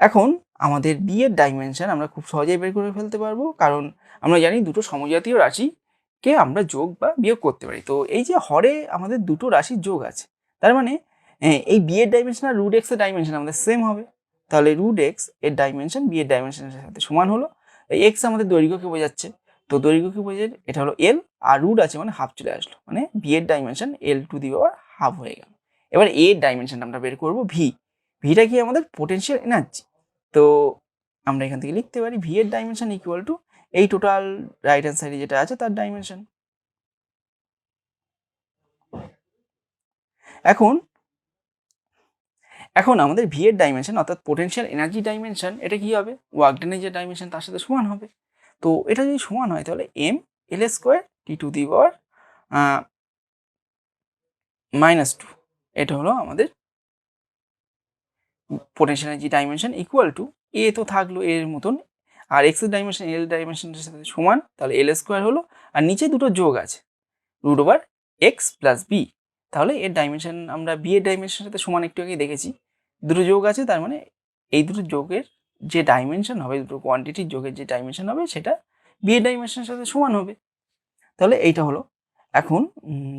এখন আমাদের বি এর ডাইমেনশন আমরা খুব সহজেই বের করে ফেলতে পারবো, কারণ আমরা জানি দুটো সমজাতীয় রাশিকে আমরা যোগ বা বিয়োগ করতে পারি। তো এই যে হরে আমাদের দুটো রাশির যোগ আছে, তার মানে এই বি এর ডাইমেনশন আর রুট এক্স এর ডাইমেনশন আমাদের সেম হবে। তাহলে রুট এক্স এর ডাইমেনশন বি এর ডাইমেনশনের সাথে সমান হলো। এই এক্স আমাদের দৈর্ঘ্যকে বোঝাচ্ছে, তো দৈর্ঘ্যকে বোঝায় এটা হলো এল, আর রুট আছে মানে হাফ চলে আসলো, মানে বি এর dimension L to the power half হয়ে গেল। এবার এ এর ডাইমেনশন আমরা বের করবো ভি। ভিটা কি আমাদের পোটেনশিয়াল এনার্জি। তো আমরা এখান থেকে লিখতে পারি ভি এর ডাইমেনশন ইকুয়াল টু এই টোটাল রাইট হ্যান্ড সাইডে যেটা আছে তার ডাইমেনশন। এখন আমাদের ভি এর ডাইমেনশন অর্থাৎ পোটেনশিয়াল এনার্জি ডাইমেনশন এটা কি হবে? ওয়ার্ক ডানের যে ডাইমেনশন তার সাথে সমান হবে। তো এটা যদি সমান হয় তাহলে M L square T to the power -2, এটা হলো আমাদের potential energy dimension equal to A তো থাকলো এর মতন, আর এক্স এর ডাইমেনশন এল ডাইমেনশনের সাথে সমান, তাহলে এল স্কোয়ার হলো, আর নিচে দুটো যোগ আছে root over x plus b. তাহলে এর ডাইমেনশন আমরা বি এর ডাইমেনশনের সাথে সমান একটু আগে দেখেছি, দুটো যোগ আছে, তার মানে এই দুটো যোগের যে ডাইমেনশন হবে, দুটো কোয়ান্টিটির যোগের যে ডাইমেনশন হবে সেটা বি এর ডাইমেনশনের সাথে সমান হবে। তাহলে এইটা হলো। এখন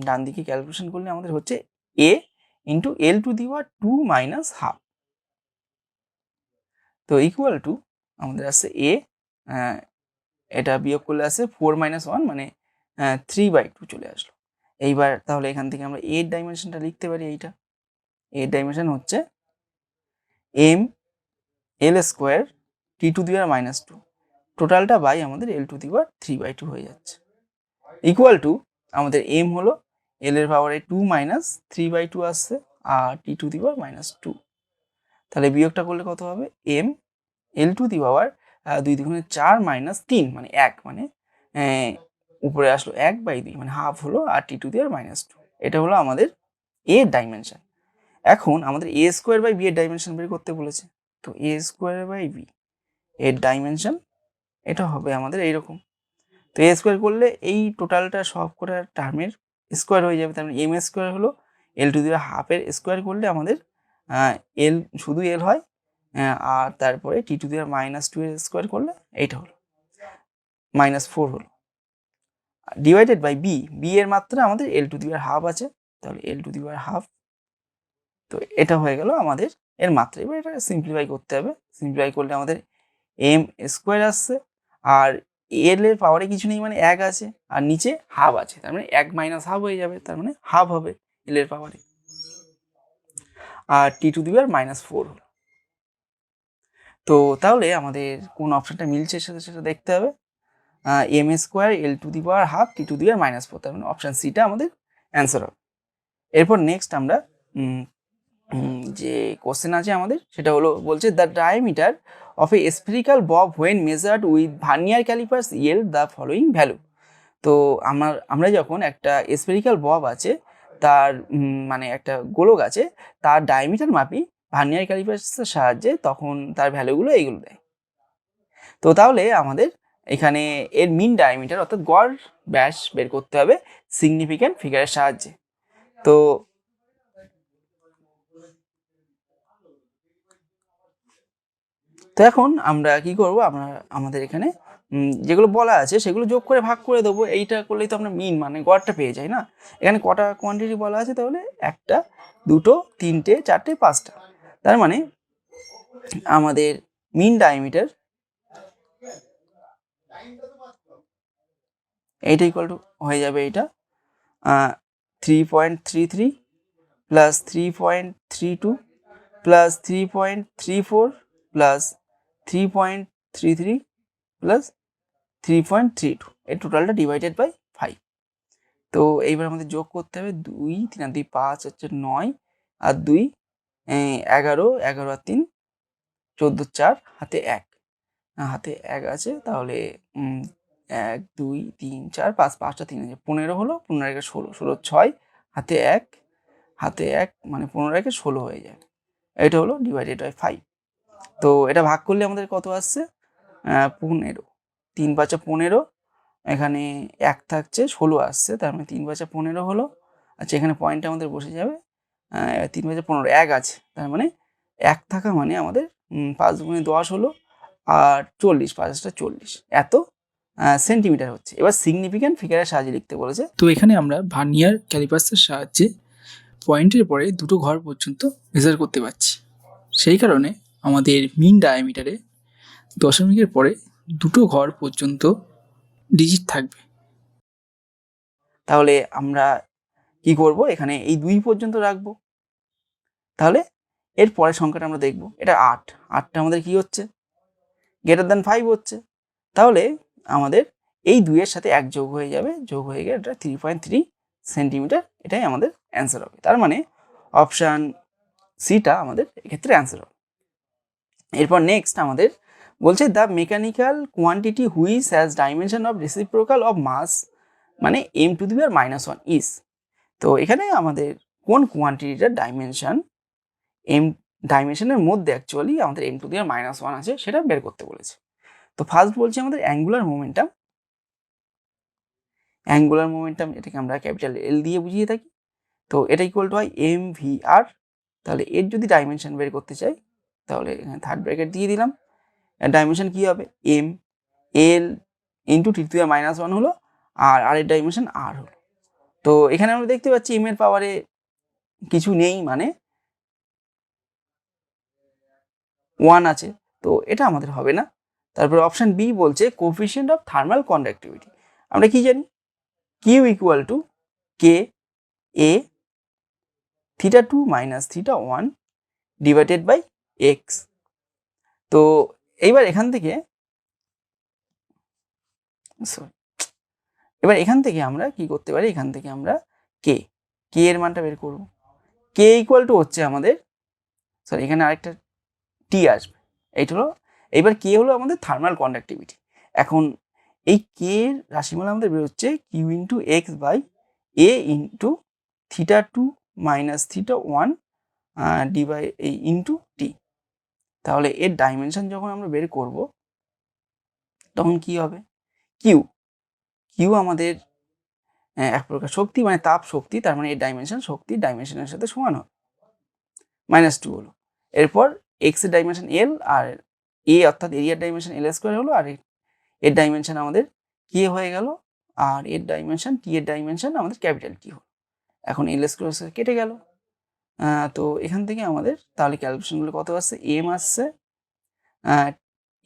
ডান দিকে ক্যালকুলেশন করলে আমাদের হচ্ছে A into L to the power 2 minus half, তো ইকুয়াল টু আমাদের আসছে এ, এটা বিয়োগ করলে আসছে 4 - 1 মানে 3/2 চলে আসলো। এইবার তাহলে এখান থেকে আমরা এর ডাইমেনশনটা লিখতে পারি, এইটা এর ডাইমেনশন হচ্ছে M L square T to the power -2, টোটালটা বাই আমাদের এল টু দি পাওয়ার 3/2 হয়ে যাচ্ছে, ইকুয়াল টু আমাদের এম হলো এল এর পাওয়ারে 2 মাইনাস 3/2 আসছে, আর টি টু দি পাওয়ার -2, তাহলে বিয়োগটা করলে কত হবে? M L to the power 2 দুগুণে 4 মাইনাস 3 মানে 1, মানে উপরে আসলো 1/2 মানে হাফ হলো, আর টি টু দি পাওয়ার -2, এটা হলো আমাদের এ ডাইমেনশন। এখন আমাদের এ স্কোয়ার বাই বি এর ডাইমেনশন বের করতে বলেছে, তো এ স্কোয়ার বাই বি এর ডাইমেনশন এটা হবে আমাদের এইরকম। তো এ স্কোয়ার করলে এই টোটালটা সব কটা টার্মের স্কোয়ার হয়ে যাবে, তার মানে এম স্কোয়ার হলো, এল টু দি পাওয়ার হাফের স্কোয়ার করলে আমাদের এল শুধু এল হয়, আর তারপরে টি টু দি পাওয়ার -2 এর স্কোয়ার করলে এইটা হলো -4 হলো, ডিভাইডেড বাই বি। বি এর মাত্রা আমাদের এল টু দি পাওয়ার হাফ আছে, তাহলে এল টু দি পাওয়ার হাফ, তো এটা হয়ে গেল আমাদের এর মাত্রা। এবার এটা সিম্পলিফাই করতে হবে, সিম্পলিফাই করলে আমাদের এম স্কোয়ার আসছে, আর এল এর পাওয়ারে কিছু নেই মানে 1 আছে, আর নিচে হাফ আছে, তার মানে 1 মাইনাস হাফ হয়ে যাবে, তার মানে হাফ হবে এল এর পাওয়ারে, আর টি টু দি পাওয়ার -4 হলো। তো তাহলে আমাদের কোন অপশনটা মিলছে সেটা দেখতে হবে, M square L to the power half T to the power -4, তার মানে অপশন সিটা আমাদের অ্যান্সার হবে। এরপর নেক্সট আমরা যে কোশ্চেন আছে আমাদের সেটা হলো বলছে the diameter of A spherical Bob when measured with vernier callipers Yale the following value. তো আমরা যখন একটা স্ফেরিক্যাল বব আছে, তার মানে একটা গোলক আছে, তার ডায়ামিটার মাপি, ভার্নিয়ার ক্যালিপার্সের সাহায্যে, তখন তার ভ্যালুগুলো এইগুলো দেয়। তো তাহলে আমাদের এখানে এর মিন ডায়ামিটার অর্থাৎ গড় ব্যাস বের করতে হবে সিগনিফিক্যান্ট ফিগারের সাহায্যে। তো এখন আমরা কি করব, আমরা আমাদের এখানে যেগুলো বলা আছে সেগুলো যোগ করে ভাগ করে দেবো। এইটা করলেই তো আমরা মিন মানে গড়টা পেয়ে যাই না। এখানে কটা কোয়ান্টিটি বলা আছে তাহলে? একটা, দুটো, তিনটে, চারটে, পাঁচটা। তার মানে আমাদের মিন ডায়ামিটার এইটা ইকুয়াল টু হয়ে যাবে এইটা 3.33 প্লাস 3.32 প্লাস 3.34 প্লাস 3.33 প্লাস 3.32, এই টোটালটা ডিভাইডেড বাই 5। তো এইবার আমাদের যোগ করতে হবে 2, 3 আর 2 5 হচ্ছে 9 আর 2 11, 11 আর 3 14, 4 হাতে 1, হাতে 1 আছে, তাহলে 1 2 3 4 5, 5টা 3 আছে 15 হলো, 15 একে 16, 16 6 হাতে 1, হাতে 1 মানে 15 একে 16 হয়ে যায়। এটা হলো ডিভাইডেড বাই 5। তো এটা ভাগ করলে আমাদের কত আসছে? 15, 3 5 15, এখানে 1 থাকছে 16 আসছে, তার মানে 3 5 15 হলো। আচ্ছা, এখানে পয়েন্টটা আমাদের বসে যাবে 3 5 15, 1 আছে, তার মানে 1 থাকা মানে আমাদের 5 গুণে 10 হলো, আর 40, 5টা 40, এত সেন্টিমিটার হচ্ছে। এবার সিগনিফিক্যান্ট ফিগারের সাহায্যে লিখতে বলেছে। তো এখানে আমরা ভার্নিয়ার ক্যালিপার্সের সাহায্যে পয়েন্টের পরে দুটো ঘর পর্যন্ত মেজার করতে পারছি। সেই কারণে আমাদের মিন ডায়ামিটারে দশমিকের পরে দুটো ঘর পর্যন্ত ডিজিট থাকবে। তাহলে আমরা কি করব, এখানে এই 2 পর্যন্ত রাখবো। তাহলে এর পরের সংখ্যাটা আমরা দেখব, এটা 8, 8টা আমাদের কি হচ্ছে? গ্রেটার দ্যান 5 হচ্ছে। তাহলে আমাদের এই 2 এর সাথে 1 যোগ হয়ে যাবে, যোগ হয়ে গেলে এটা 3.3 সেন্টিমিটার, এটাই আমাদের অ্যান্সার হবে। তার মানে অপশান সিটা আমাদের এক্ষেত্রে অ্যান্সার হবে। এরপর নেক্সট আমাদের বলছে the mechanical quantity which has dimension of reciprocal of mass মানে m⁻⁻1 ইজ। তো এখানে আমাদের কোন কোয়ান্টিটিটার ডাইমেনশনের মধ্যে অ্যাকচুয়ালি আমাদের m⁻⁻1 আছে সেটা বের করতে বলেছে। তো ফার্স্ট বলছি আমাদের অ্যাঙ্গুলার মোমেন্টাম। অ্যাঙ্গুলার মোমেন্টাম এটাকে আমরা ক্যাপিটাল এল দিয়ে বুঝিয়ে থাকি। তো এটা ইকুয়াল টু হয় mvr। তাহলে এর যদি ডাইমেনশন বের করতে চাই তাহলে এখানে থার্ড ব্র্যাকেট দিয়ে দিলাম। ডাইমেনশন কি হবে? m l ইন্টু t⁻⁻1 হলো, আর এর ডাইমেনশন r হলো। তো এখানে আমরা দেখতে পাচ্ছি m এর পাওয়ারে কিছু নেই, মানে 1 আছে, তো এটা আমাদের হবে না। তারপর অপশন বি বলছে কোফিশিয়েন্ট অফ থার্মাল কন্ডাক্টিভিটি। আমরা কি জানি? Q equal to K A θ2 minus θ1 divided by X. তো এইবার এখান থেকে আমরা কি করতে পারি? এখান থেকে আমরা কে এর মানটা বের করব। কে ইকুয়াল টু হচ্ছে আমাদের, সরি এখানে আরেকটা টি আসবে, এইটা হলো, এইবার কে হলো আমাদের থার্মাল কন্ডাক্টিভিটি। এখন এই কে এর রাশিমালা আমাদের বেরোচ্ছে Q into X by A into θ2 minus θ1 divide এই ইন্টু টি। তাহলে এর ডাইমেনশন যখন আমরা বের করব তখন কি হবে? কিউ আমাদের এক প্রকার শক্তি, মানে তাপ শক্তি, তার মানে এর ডাইমেনশন শক্তির ডাইমেনশনের সাথে সমান হবে, -2 হলো। এরপর এক্স এর ডাইমেনশন এল, আর এ অর্থাৎ এরিয়ার ডাইমেনশন এল স্কোয়ার হলো, আর এর ডাইমেনশন আমাদের কে হয়ে গেল, আর এর ডাইমেনশন টি এর ডাইমেনশন আমাদের ক্যাপিটাল টি হলো। এখন এল স্কোয়ার কেটে গেল। তো এখান থেকে আমাদের তাহলে ক্যালকুলেশনগুলো কত আসছে? এম আসছে,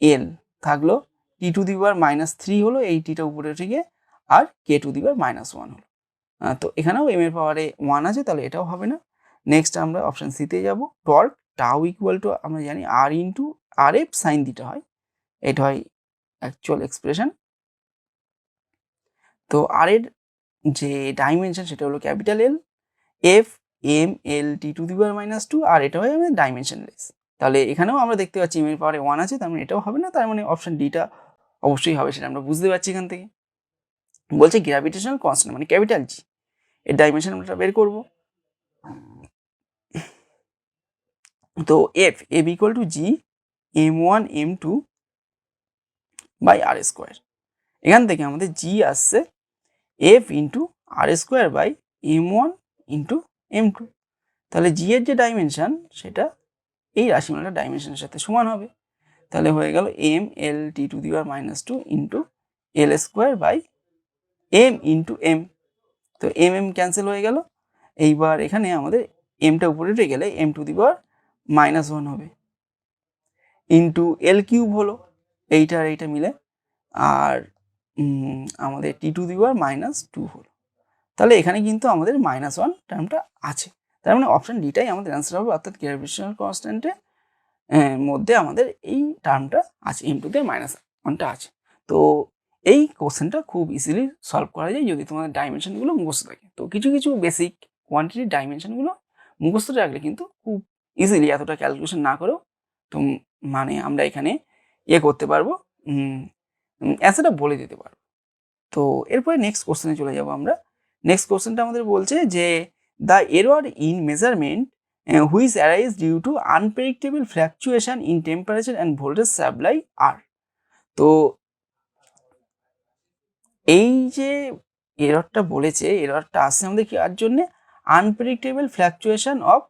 এল থাকলো, t⁻³ হলো, এই টিটা উপরে উঠে গিয়ে, আর k⁻⁻1 হলো। তো এখানেও এম এর পাওয়ারে 1 আছে, তাহলে এটাও হবে না। নেক্সট আমরা অপশন সিতে যাব। টর্ক টাউ ইকুয়াল টু আমরা জানি আর ইন্টু আর এফ সাইন থিটা হয়, এটা হয় অ্যাকচুয়াল এক্সপ্রেশন। তো আর এর যে ডাইমেনশন সেটা হলো capital L, F M L t⁻², আর এটা হয় আমাদের ডাইমেনশনলেস। তাহলে এখানেও আমরা দেখতে পাচ্ছি এম এর পাওয়ারে 1 আছে, তার মানে এটাও হবে না। তার মানে অপশন ডিটা অবশ্যই হবে, সেটা আমরা বুঝতে পারছি এখান থেকে। বলছে গ্র্যাভিটেশনাল কনস্ট্যান্ট মানে ক্যাপিটাল জি, এর ডাইমেনশন আমরা বের করব। তো F equal to G m1 m2 by r square. এখান থেকে আমাদের জি আসছে F into r square by m1 into m2। তাহলে জি এর যে ডাইমেনশন সেটা এই রাশিমালার ডাইমেনশনের সাথে সমান হবে। তাহলে হয়ে গেল M L T to the power -2 into L square by M into M. তো এম এম ক্যান্সেল হয়ে গেল। এইবার এখানে আমাদের এমটা উপরে উঠে গেলে এম টু দি পাওয়ার -1 হবে ইন্টু এল কিউব হলো এইটা আর এইটা মিলে, আর আমাদের টি টু দি পাওয়ার -2 হলো। তাহলে এখানে কিন্তু আমাদের -1 টার্মটা আছে। তার মানে অপশন ডিটাই আমাদের অ্যান্সার হবে, অর্থাৎ গ্র্যাভিটেশনাল কনস্ট্যান্টের মধ্যে আমাদের এই টার্মটা আছে, এম টু দি -1টা আছে। তো এই কোশ্চেনটা খুব ইজিলি সলভ করা যায় যদি তোমাদের ডাইমেনশনগুলো মুখস্থ থাকে। তো কিছু কিছু বেসিক কোয়ান্টিটির ডাইমেনশনগুলো মুখস্থ রাখলে কিন্তু খুব ইজিলি এতটা ক্যালকুলেশন না করেও তো মানে আমরা এখানে করতে পারবো, অ্যান্সারটা বলে দিতে পারবো। তো এরপরে নেক্সট কোশ্চেনে চলে যাব আমরা। নেক্সট কোশ্চেনটা আমাদের বলছে যে the error in measurement which arise due to unpredictable fluctuation in temperature and voltage supply are. তো এই যে এররটা বলেছে, এররটা আসছে আমাদের কি আর জন্য, unpredictable fluctuation of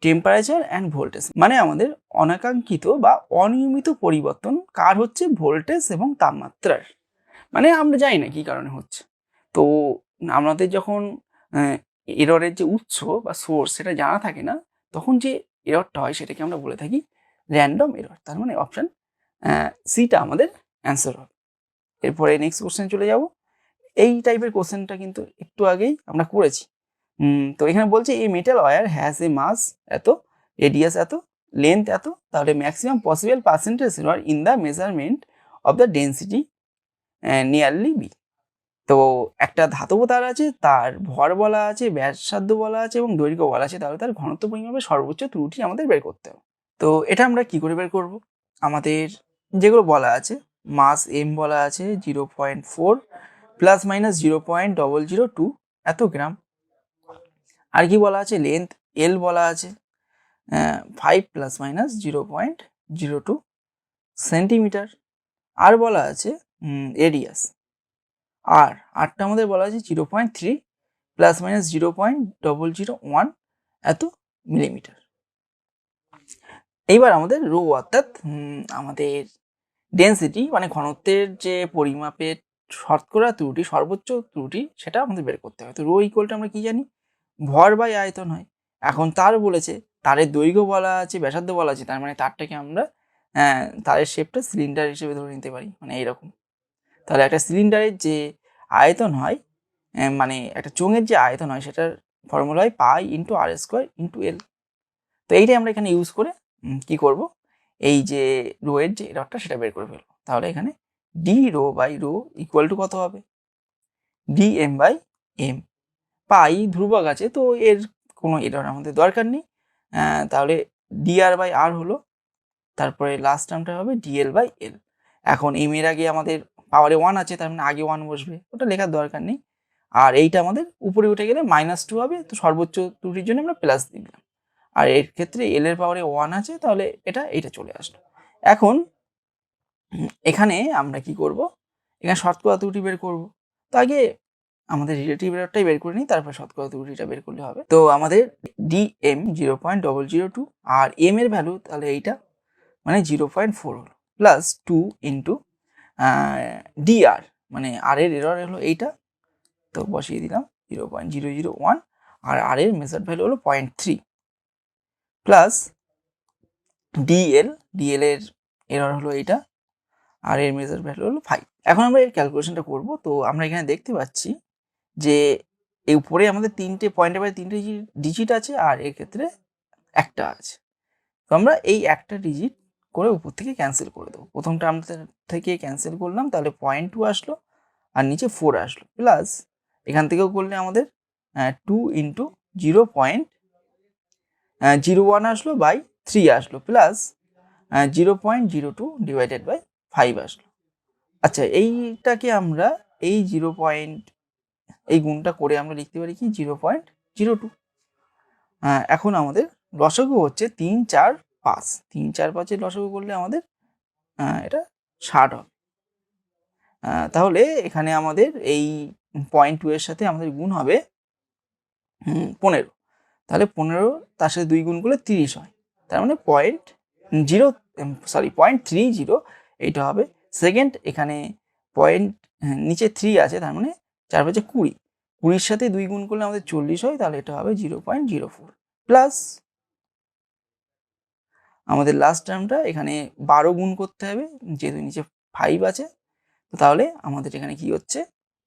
temperature and voltage, মানে আমাদের অনাকাঙ্ক্ষিত বা অনিয়মিত পরিবর্তন কার হচ্ছে, ভোল্টেজ এবং তাপমাত্রার। মানে আমরা জানি না কি কারণে হচ্ছে। তো আমাদের যখন এররের যে উৎস বা সোর্স সেটা জানা থাকে না, তখন যে এররটা হয় সেটাকে আমরা বলে থাকি র্যান্ডম এরর। তার মানে অপশন সিটা আমাদের অ্যান্সার হবে। এরপরে নেক্সট কোশ্চেন চলে যাব। এই টাইপের কোশ্চেনটা কিন্তু একটু আগেই আমরা করেছি। তো এখানে বলছে এই metal wire has a mass এত, রেডিয়াস এত, লেন্থ এত, তাহলে maximum possible percentage error in the measurement of the density nearly be. তো একটা ধাতব তার আছে, তার ভর বলা আছে, ব্যাসার্ধ বলা আছে এবং দৈর্ঘ্য বলা আছে, তাহলে তার ঘনত্ব পরিমাপের সর্বোচ্চ ত্রুটি আমাদের বের করতে হবে। তো এটা আমরা কি করে বের করব, আমাদের যেগুলো বলা আছে, মাস এম বলা আছে 0.4 প্লাস মাইনাস 0.002 এত গ্রাম, আর কি বলা আছে, লেন্থ এল বলা আছে 5 প্লাস মাইনাস 0.02 সেন্টিমিটার, আর বলা আছে রেডিয়াস আর আরটা আমাদের বলা আছে 0.3 প্লাস মাইনাস 0.001 এত মিলিমিটার। এইবার আমাদের রো অর্থাৎ আমাদের ডেন্সিটি মানে ঘনত্বের যে পরিমাপের শতকরা ত্রুটি, সর্বোচ্চ ত্রুটি, সেটা আমাদের বের করতে হয়। তো রো ইকুয়ালটা আমরা কি জানি, ভর বাই আয়তন হয়। এখন তার বলেছে, তারের দৈর্ঘ্য বলা আছে, ব্যাসার্ধ বলা আছে, তার মানে তারটাকে আমরা তারের শেপটা সিলিন্ডার হিসেবে ধরে নিতে পারি, মানে এইরকম। তাহলে একটা সিলিন্ডারের যে আয়তন হয়, মানে একটা চোঙের যে আয়তন হয়, সেটার ফর্মুলা হয় pi into r square into L. তো এইটাই আমরা এখানে ইউজ করে কি করব, এই যে রো এর যে এররটা সেটা বের করে ফেলবো। তাহলে এখানে d rho by rho equal to কত হবে, d m by m. Pi ধ্রুবক আছে, তো এর কোনো এরর আমাদের দরকার নেই। তাহলে ডি আর বাই আর হলো, তারপরে লাস্ট টার্মটা হবে ডিএল বাই এল। এখন এম এর আগে আমাদের পাওয়ারে 1 আছে, তার মানে আগে 1 বসবে, ওটা লেখার দরকার নেই। আর এইটা আমাদের উপরে উঠে গেলে -2 হবে, তো সর্বোচ্চ ত্রুটির জন্য আমরা প্লাস দিলাম। আর এর ক্ষেত্রে এল এর পাওয়ারে 1 আছে, তাহলে এইটা চলে আসলো। এখন এখানে আমরা কি করব, এখানে শতকরা ত্রুটি বের করব। তো আগে আমাদের রিলেটিভ এররটাই বের করে নিই, তারপর শতকরা ত্রুটিটা বের করলে হবে। তো আমাদের ডিএম 0.002 আর এম এর ভ্যালু তাহলে এইটা মানে 0.4 হলো, প্লাস 2 ইন্টু ডিআর মানে আর এর এরর হলো এইটা, তো বসিয়ে দিলাম 0.001, আর আর এর মেজার্ড ভ্যালু হলো 0.3, প্লাস ডিএল এর এরর হলো এইটা, আর এর মেজার্ড ভ্যালু হলো 5। এখন আমরা এর ক্যালকুলেশনটা করব। তো আমরা এখানে দেখতে পাচ্ছি যে এই উপরে আমাদের পয়েন্টের বাইরে 3টে ডিজিট আছে, আর এর ক্ষেত্রে একটা আছে। তো আমরা এই একটা ডিজিট করে উপর থেকে ক্যান্সেল করে দেবো। প্রথম টার্ম থেকে ক্যান্সেল করলাম, তাহলে 0.2 আসলো, আর নিচে 4 আসলো, প্লাস এখান থেকেও করলে আমাদের 2 ইন্টু 0.01 আসলো বাই 3 আসলো, প্লাস 0.02 ডিভাইডেড বাই 5 আসলো। আচ্ছা, এইটাকে আমরা এই এই গুণটা করে আমরা লিখতে পারি কি 0.02। এখন আমাদের লসাগু হচ্ছে 3, 4, 5, 3, 4, 5-এর লসাগু করলে আমাদের এটা 60 হবে। তাহলে এখানে আমাদের এই 0.2 এর সাথে আমাদের গুণ হবে 15। তাহলে 15 তার সাথে 2 গুণ করলে 30 হয়। তার মানে 0.30 এইটা হবে সেকেন্ড। এখানে নিচে 3 আছে, তার মানে 4 5 20, 20-র সাথে 2 গুণ করলে আমাদের 40 হয়। তাহলে এটা হবে 0.04 প্লাস আমাদের লাস্ট টার্মটা এখানে 12 গুণ করতে হবে, যেহেতু নিচে 5 আছে। তো তাহলে আমাদের এখানে কি হচ্ছে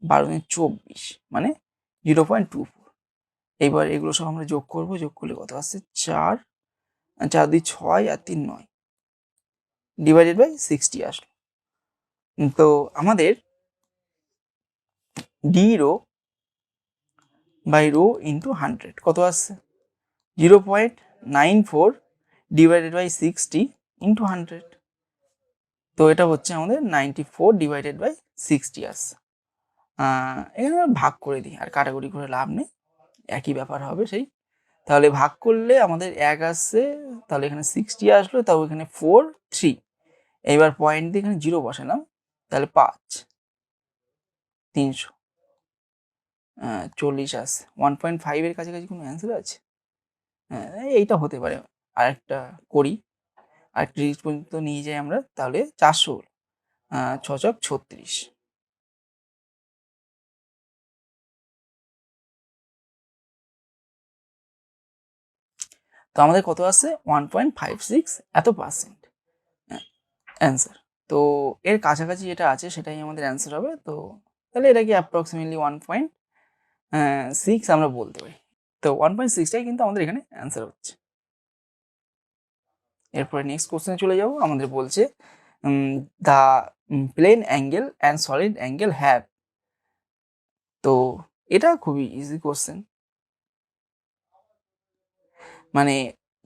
12 24, মানে 0.24। এইবার এগুলো সব আমরা যোগ করব, যোগ করলে কত আসছে 4 4 2 6 আর 3 9 ডিভাইডেড বাই 60 আসলো। তো আমাদের d rho by rho into 100 কত আসছে 0.94 ডিভাইডেড বাই 60 ইন্টু 100। তো এটা হচ্ছে আমাদের 94 ডিভাইডেড বাই 60 আসছে। এখানে ভাগ করে দিই, আর কাটাকুটি করে লাভ নেই, একই ব্যাপার হবে সেই। তাহলে ভাগ করলে আমাদের 1 আসছে, তাহলে এখানে 60 আসলো, তাও এখানে 4 3। এইবার পয়েন্ট দিয়ে এখানে 0 বসালাম, তাহলে 5 340 আসছে। 1.5 এর কাছাকাছি কোনো অ্যান্সার আছে? এইটা হতে পারে। আরেকটা করি, আরেকটা জিনিস পর্যন্ত নিয়ে যাই আমরা, তাহলে 400 6 36। তো আমাদের কত আসছে 1.56 এত পার্সেন্ট অ্যান্সার। তো এর কাছাকাছি যেটা আছে সেটাই আমাদের অ্যান্সার হবে। তো তাহলে এটাকে অ্যাপ্রক্সিমেটলি 1.6 আমরা বলতে পারি। তো 1.6টাই কিন্তু আমাদের এখানে অ্যান্সার হচ্ছে। এরপরে নেক্সট কোশ্চেনে চলে যাব। আমাদের বলছে the plane angle and solid angle have. তো এটা খুবই ইজি কোশ্চেন। মানে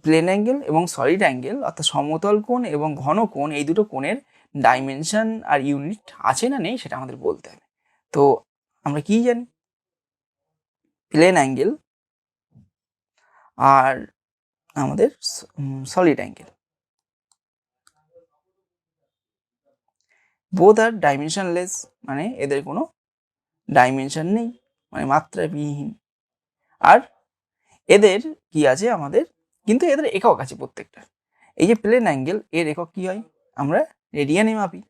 প্লেন অ্যাঙ্গেল এবং সলিড অ্যাঙ্গেল অর্থাৎ সমতল কোণ এবং ঘন কোণ, এই দুটো কোণের ডাইমেনশন আর ইউনিট আছে না নেই সেটা আমাদের বলতে হবে। তো আমরা কি জানি, প্লেন অ্যাঙ্গেল আর আমাদের সলিড অ্যাঙ্গেল বোথ আর ডাইমেনশনলেস, মানে এদের কোনো ডাইমেনশন নেই, মানে মাত্রা বিহীন। আর এদের কি আছে আমাদের, কিন্তু এদের একক আছে প্রত্যেকটা। এই যে প্লেন অ্যাঙ্গেল, এর একক কি হয়, আমরা রেডিয়ানে মাপি।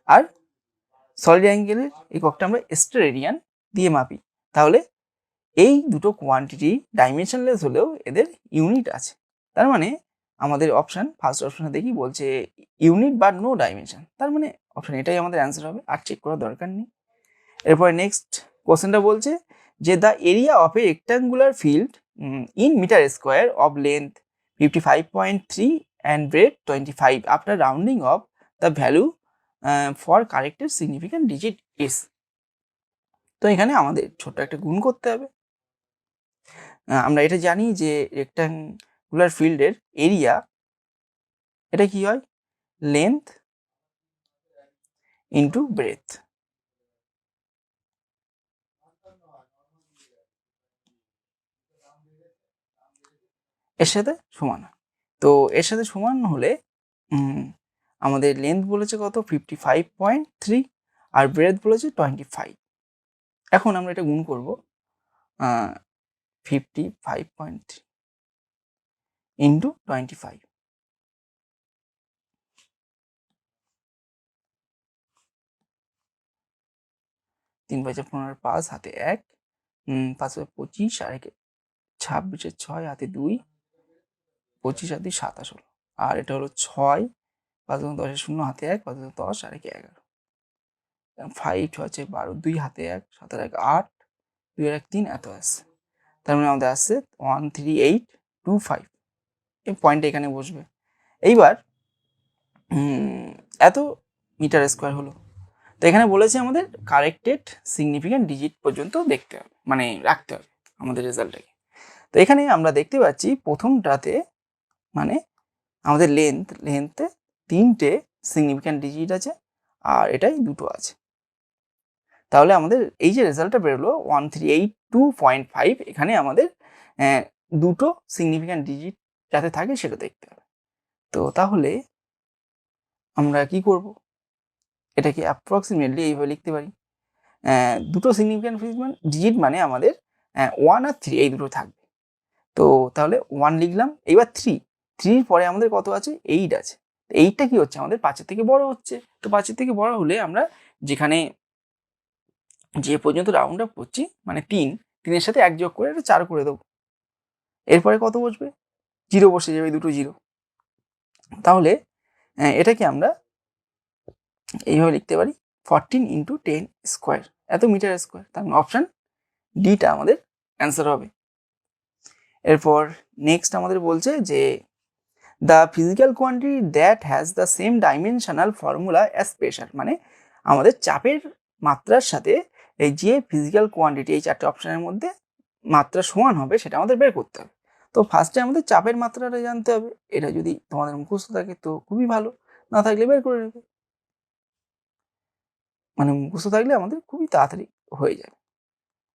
আর সলিড অ্যাঙ্গেলের এককটা আমরা স্টেরেডিয়ান দিয়ে মাপি। তাহলে এই দুটো কোয়ান্টিটি ডাইমেনশনলেস হলেও এদের ইউনিট আছে। তার মানে আমাদের অপশান, ফার্স্ট অপশানে দেখি বলছে ইউনিট বা নো ডাইমেনশন, তার মানে অপশান এটাই আমাদের অ্যান্সার হবে, আর চেক করার দরকার নেই। এরপরে নেক্সট কোশ্চেনটা বলছে যে the area of a rectangular field in metre square of length 55.3 and breadth 25 after rounding off the value for corrected significant digit is. তো এখানে আমাদের ছোট্ট একটা গুণ করতে হবে। আমরা এটা জানি যে রেক্টাঙ্গুলার ফিল্ডের এরিয়া, এটা কি হয়, লেন্থ ইন্টু ব্রেথ। এর সাথে সমান। তো এর সাথে সমান হলে আমাদের লেন্থ বলেছে কত 55.3 আর ব্রেথ বলেছে 25। এখন আমরা এটা গুণ করব 55.3 ইন্টু 25। 3 5 15 5 হাতে 1, 5 25 আর 26, 6 হাতে 2, 25 আর 2 27 হলো। আর এটা হলো 6, 5 10 0 হাতে 1, 5 10 আর 11, 5 6 12, 2 হাতে 1, 7 1 8, 2 1 3 এত আসছে। তার মানে আমাদের আসছে 13825। এই পয়েন্টটা এখানে বসবে। এইবার এত মিটার স্কোয়ার হলো। তো এখানে বলেছে আমাদের কারেক্টেড সিগনিফিক্যান্ট ডিজিট পর্যন্ত দেখতে হবে, মানে রাখতে হবে আমাদের রেজাল্টটাকে। তো এখানে আমরা দেখতে পাচ্ছি প্রথমটাতে মানে আমাদের লেন্থে 3টে সিগনিফিক্যান্ট ডিজিট আছে, আর এটাই 2টো আছে। তাহলে আমাদের এই যে রেজাল্টটা বেরোলো 1382.5, এখানে আমাদের 2টো সিগনিফিক্যান্ট ডিজিট যাতে থাকে সেটা দেখতে হবে। তো তাহলে আমরা কি করব, এটাকে অ্যাপ্রক্সিমেটলি এইভাবে লিখতে পারি, দুটো সিগনিফিক্যান্ট ডিজিট মানে আমাদের 1 আর 3 এই দুটো থাকবে। তো তাহলে 1 লিখলাম, এবার 3 পরে আমাদের কত আছে, 8 আছে। 8টা কি হচ্ছে, আমাদের 5-এর থেকে বড় হচ্ছে। তো 5-এর থেকে বড় হলে আমরা যেখানে যে পর্যন্ত রাউন্ড আপ করছি মানে 3-এর সাথে 1 যোগ করে এটা 4 করে দেবো। এরপরে কত বসবে, 0 বসে যাবে, দুটো 0। তাহলে এটাকে আমরা এইভাবে লিখতে পারি 14 × 10 স্কোয়ার, এত মিটার স্কোয়ার। তার মানে অপশান ডিটা আমাদের অ্যান্সার হবে। এরপর নেক্সট আমাদের বলছে যে the physical quantity that has the same dimensional formula as pressure, মানে আমাদের চাপের মাত্রার সাথে এই যে ফিজিক্যাল কোয়ান্টিটি এই 4টে অপশানের মধ্যে মাত্রা সমান হবে সেটা আমাদের বের করতে হবে। তো ফার্স্টে আমাদের চাপের মাত্রাটা জানতে হবে। এটা যদি তোমাদের মুখস্থ থাকে তো খুবই ভালো, না থাকলে বের করে নেবে। মানে মুখস্থ থাকলে আমাদের খুবই তাড়াতাড়ি হয়ে যাবে।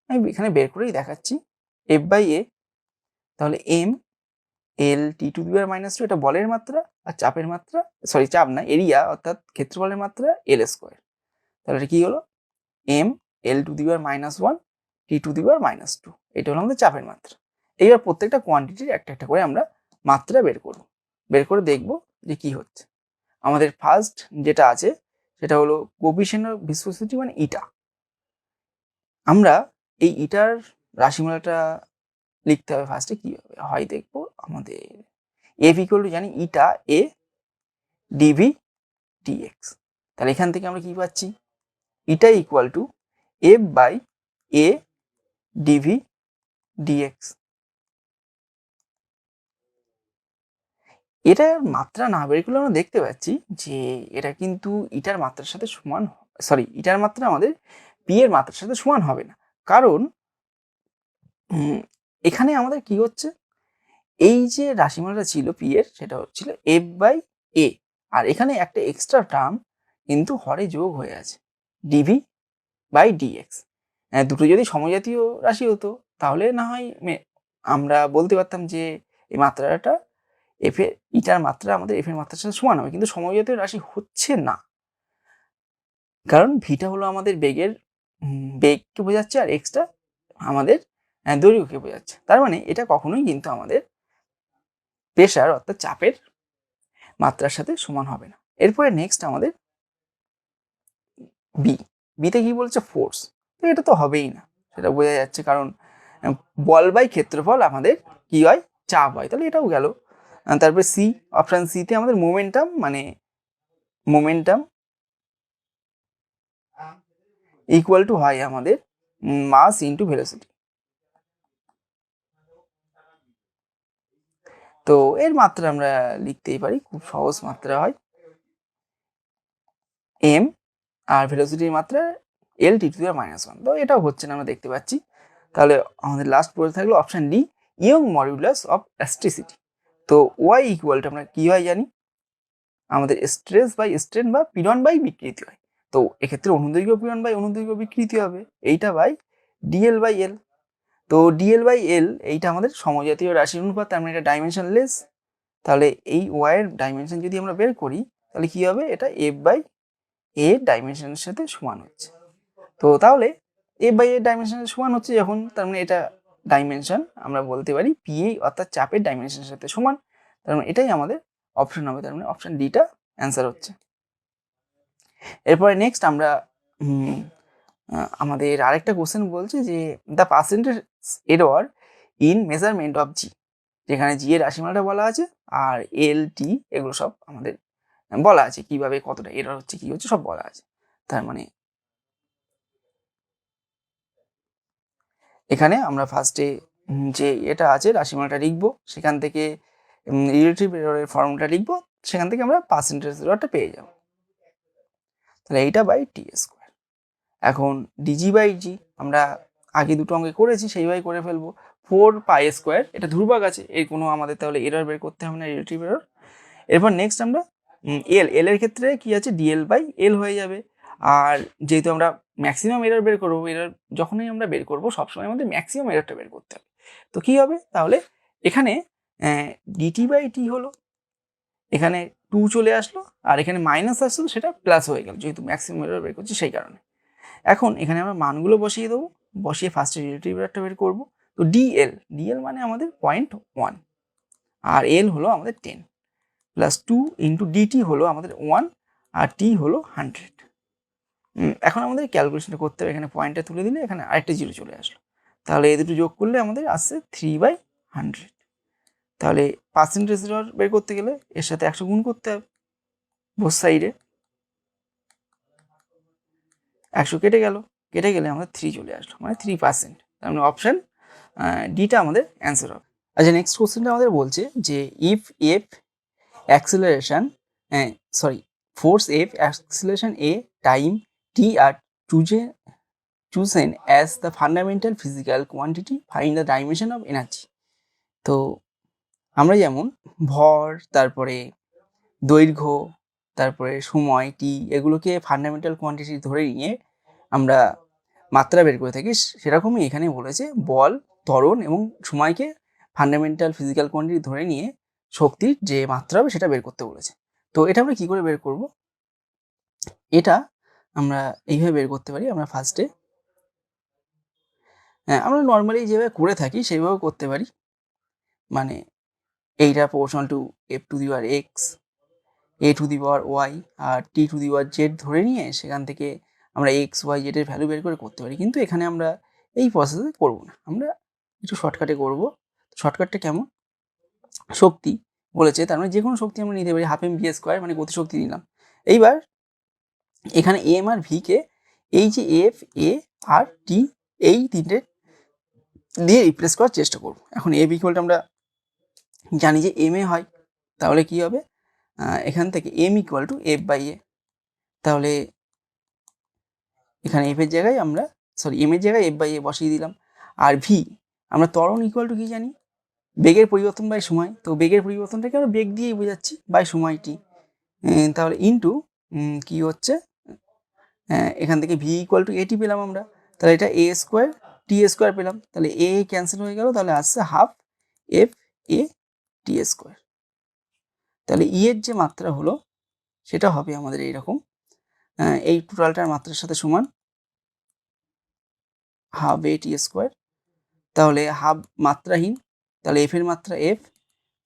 আমি এখানে বের করেই দেখাচ্ছি। F/A, তাহলে m(L)(T⁻²) এটা বলের মাত্রা, আর চাপের মাত্রা, সরি চাপ না, এরিয়া অর্থাৎ ক্ষেত্রফলের মাত্রা L²। তাহলে এটা কি হলো, m(L)(1) T⁻², এটা হলো আমাদের চাপের মাত্রা। এইবার প্রত্যেকটা কোয়ান্টিটির একটা একটা করে আমরা মাত্রা বের করব, বের করে দেখব যে কি হচ্ছে। আমাদের ফার্স্ট যেটা আছে সেটা হলো কোএফিসিয়েন্ট অফ ভিসকসিটি মানে ইটা। আমরা এই ইটার রাশিমালাটা লিখতে হবে ফার্স্টে, কিভাবে হয় দেখবো। আমাদের F = জানি ইটা A ডিভি ডিএক্স। তাহলে এখান থেকে আমরা কি পাচ্ছি, ইটা = F/A ডিভি ডিএক্স। এটার মাত্রা না বের করলে আমরা দেখতে পাচ্ছি যে এটা কিন্তু ইটার মাত্রার সাথে সমান, সরি ইটার মাত্রা আমাদের পি এর মাত্রার সাথে সমান হবে না। কারণ এখানে আমাদের কি হচ্ছে, এই যে রাশিমালাটা ছিল পি এর সেটা হচ্ছিল F/A, আর এখানে একটা এক্সট্রা টার্ম কিন্তু হরে যোগ হয়ে আছে dv/dx। দুটো যদি সমজাতীয় রাশি হতো তাহলে না হয় আমরা বলতে পারতাম যে এই মাত্রাটা এফ এর ইটার মাত্রা আমাদের এফ এর মাত্রার সাথে সমান হবে, কিন্তু সমজাতীয় রাশি হচ্ছে না, কারণ ভিটা হলো আমাদের বেগকে বোঝাচ্ছে, আর এক্সটা আমাদের দৈর্ঘ্যকে বোঝাচ্ছে। তার মানে এটা কখনোই কিন্তু আমাদের প্রেশার অর্থাৎ চাপের মাত্রার সাথে সমান হবে না। এরপরে নেক্সট আমাদের বিতে কি বলছে, ফোর্স। তো এটা তো হবেই না, সেটা বোঝা যাচ্ছে, কারণ বল বাই ক্ষেত্রফল আমাদের কি হয়, চাপ হয়। তাহলে এটাও গেল। তারপরে সি, অপশান সিতে আমাদের মোমেন্টাম, মানে মোমেন্টাম ইকুয়াল টু হয় আমাদের মাস ইন্টু ভেলোসিটি। তো এর মাত্রা আমরা লিখতেই পারি, খুব সহজ মাত্রা হয়, এম আর ভেলোসিটির মাত্রা L(T⁻²). তো এটাও হচ্ছে না, আমরা দেখতে পাচ্ছি। তাহলে আমাদের লাস্ট পড়ে থাকলো option D, young modulus of elasticity. তো ওয়াই = আমরা কি হয় জানি, আমাদের স্ট্রেস বাই স্ট্রেন বা পীড়ন বাই বিকৃতি হয়। তো এক্ষেত্রে অনুদৈর্ঘ্য পীড়ন বাই অনুদৈর্ঘ্য বিকৃতি হবে, এইটা বাই dl/L। তো dl/L এইটা আমাদের সমজাতীয় রাশির অনুপাত, তার মানে এটা ডাইমেনশনলেস। তাহলে এই ওয়াই এর ডাইমেনশন যদি আমরা বের করি তাহলে কি হবে, এটা F/A ডাইমেনশনের সাথে সমান হচ্ছে। তো তাহলে F/A ডাইমেনশনের সমান হচ্ছে যখন, তার মানে এটা ডাইমেনশন আমরা বলতে পারি PA অর্থাৎ চাপের ডাইমেনশনের সাথে সমান। তার মানে এটাই আমাদের অপশন হবে, তার মানে অপশন ডিটা অ্যান্সার হচ্ছে। এরপরে নেক্সট আমরা আমাদের আরেকটা কোশ্চেন বলছে যে the percentage error in measurement of G, যেখানে জি এর রাশিমালাটা বলা আছে আর LT এগুলো সব আমাদের বলা আছে, কিভাবে কতটা এরর হচ্ছে কি হচ্ছে সব বলা আছে। তার মানে এখানে আমরা ফার্স্টে যে এটা আছে রাশিমালাটা লিখবো, সেখান থেকে রিলেটিভ এররের ফর্মুলাটা লিখবো, সেখান থেকে আমরা পার্সেন্টেজ এররটা পেয়ে যাব। তাহলে এইটা বাই T²। এখন DG/G আমরা আগে দুটো অঙ্কে করেছি, সেইভাবে করে ফেলবো। 4π², এটা ধ্রুবক আছে, এর কোনো আমাদের তাহলে এরর বের করতে হবে না, রিলেটিভ এরর। এরপর নেক্সট আমরা এল এর ক্ষেত্রে কি আছে, DL/L হয়ে যাবে। আর যেহেতু আমরা ম্যাক্সিমাম এরর বের করবো, এরর যখনই আমরা বের করবো সবসময় আমাদের ম্যাক্সিমাম এররটা বের করতে হবে। তো কি হবে, তাহলে এখানে DT/T হলো, এখানে 2 চলে আসলো, আর এখানে মাইনাস আসলো, সেটা প্লাস হয়ে গেল যেহেতু ম্যাক্সিমাম এরর বের করছি সেই কারণে। এখন এখানে আমরা মানগুলো বসিয়ে দেবো, বসিয়ে ফার্স্টে রিলেটিভ এররটা বের করবো। তো ডিএল মানে আমাদের 0.1, আর এল হলো আমাদের 10, প্লাস 2 ইন্টু ডিটি হলো আমাদের 1, আর টি হলো 100। এখন আমাদের ক্যালকুলেশনটা করতে হবে। এখানে পয়েন্টটা তুলে দিলে এখানে আরেকটা জিরো চলে আসলো, তাহলে এই দুটো যোগ করলে আমাদের আসছে 3/100। তাহলে পার্সেন্টেজ এরর বের করতে গেলে এর সাথে 100 গুণ করতে হবে বোথ সাইডে। 100 কেটে গেলে আমাদের 3 চলে আসলো, মানে 3%। তার মানে অপশান ডিটা আমাদের অ্যান্সার হবে। আচ্ছা, নেক্সট কোশ্চেনটা আমাদের বলছে যে if F acceleration force F, acceleration a, time t are chosen as the fundamental physical quantity, find the dimension of energy. তো আমরা যেমন ভর, তারপরে দৈর্ঘ্য, তারপরে সময় টি, এগুলোকে ফান্ডামেন্টাল কোয়ান্টিটি ধরে নিয়ে আমরা মাত্রা বের করে থাকি, সেরকমই এখানে বলেছে বল, ত্বরণ এবং সময়কে ফান্ডামেন্টাল ফিজিক্যাল কোয়ান্টিটি ধরে নিয়ে শক্তির যে মাত্রা হবে সেটা বের করতে বলেছে। তো এটা আমরা কি করে বের করব? এটা আমরা এইভাবে বের করতে পারি। আমরা ফার্স্টে আমরা নর্মালি যেভাবে করে থাকি সেইভাবে করতে পারি, মানে এইটা proportional to F to the power x, a to the power y, আর T to the power z ধরে নিয়ে সেখান থেকে আমরা এক্স ওয়াই জেডের ভ্যালু বের করে করতে পারি। কিন্তু এখানে আমরা এই প্রসেসে করব না, আমরা একটু শর্টকাটে করব। শর্টকাটটা কেমন? শক্তি বলেছে, তার মানে যে কোনো শক্তি আমরা নিতে পারি, হাফ এম ভি স্কোয়ার, মানে গতিশক্তি নিলাম। এইবার এখানে এম আর ভি কে এই যে এফ, এ আর টি, এই তিনটে দিয়ে রিপ্লেস করার চেষ্টা করব। এখন এফ ইকুয়ালটা আমরা জানি যে এম এ হয়, তাহলে কি হবে? এখান থেকে M equal to F by A. তাহলে এখানে এফ এর জায়গায় আমরা এম এর জায়গায় এফ বাই এ বসিয়ে দিলাম। আর ভি, আমরা ত্বরণ ইকুয়াল টু কি জানি? বেগের পরিবর্তন বাই সময়। তো বেগের পরিবর্তনটাকে আমরা বেগ দিয়েই বোঝাচ্ছি, বাই সময়টি। তাহলে ইন্টু কি হচ্ছে, এখান থেকে ভি ইকুয়াল টু এটি পেলাম আমরা। তাহলে এটা এ স্কোয়ার টি স্কোয়ার পেলাম। তাহলে এ ক্যান্সেল হয়ে গেল, তাহলে আসছে হাফ এফ এ টি স্কোয়ার। তাহলে ই এর যে মাত্রা হলো সেটা হবে আমাদের এইরকম, এই টোটালটার মাত্রার সাথে সমান হাফ এ টি স্কোয়ার। তাহলে হাফ মাত্রাহীন, তাহলে এফ এর মাত্রা এফ,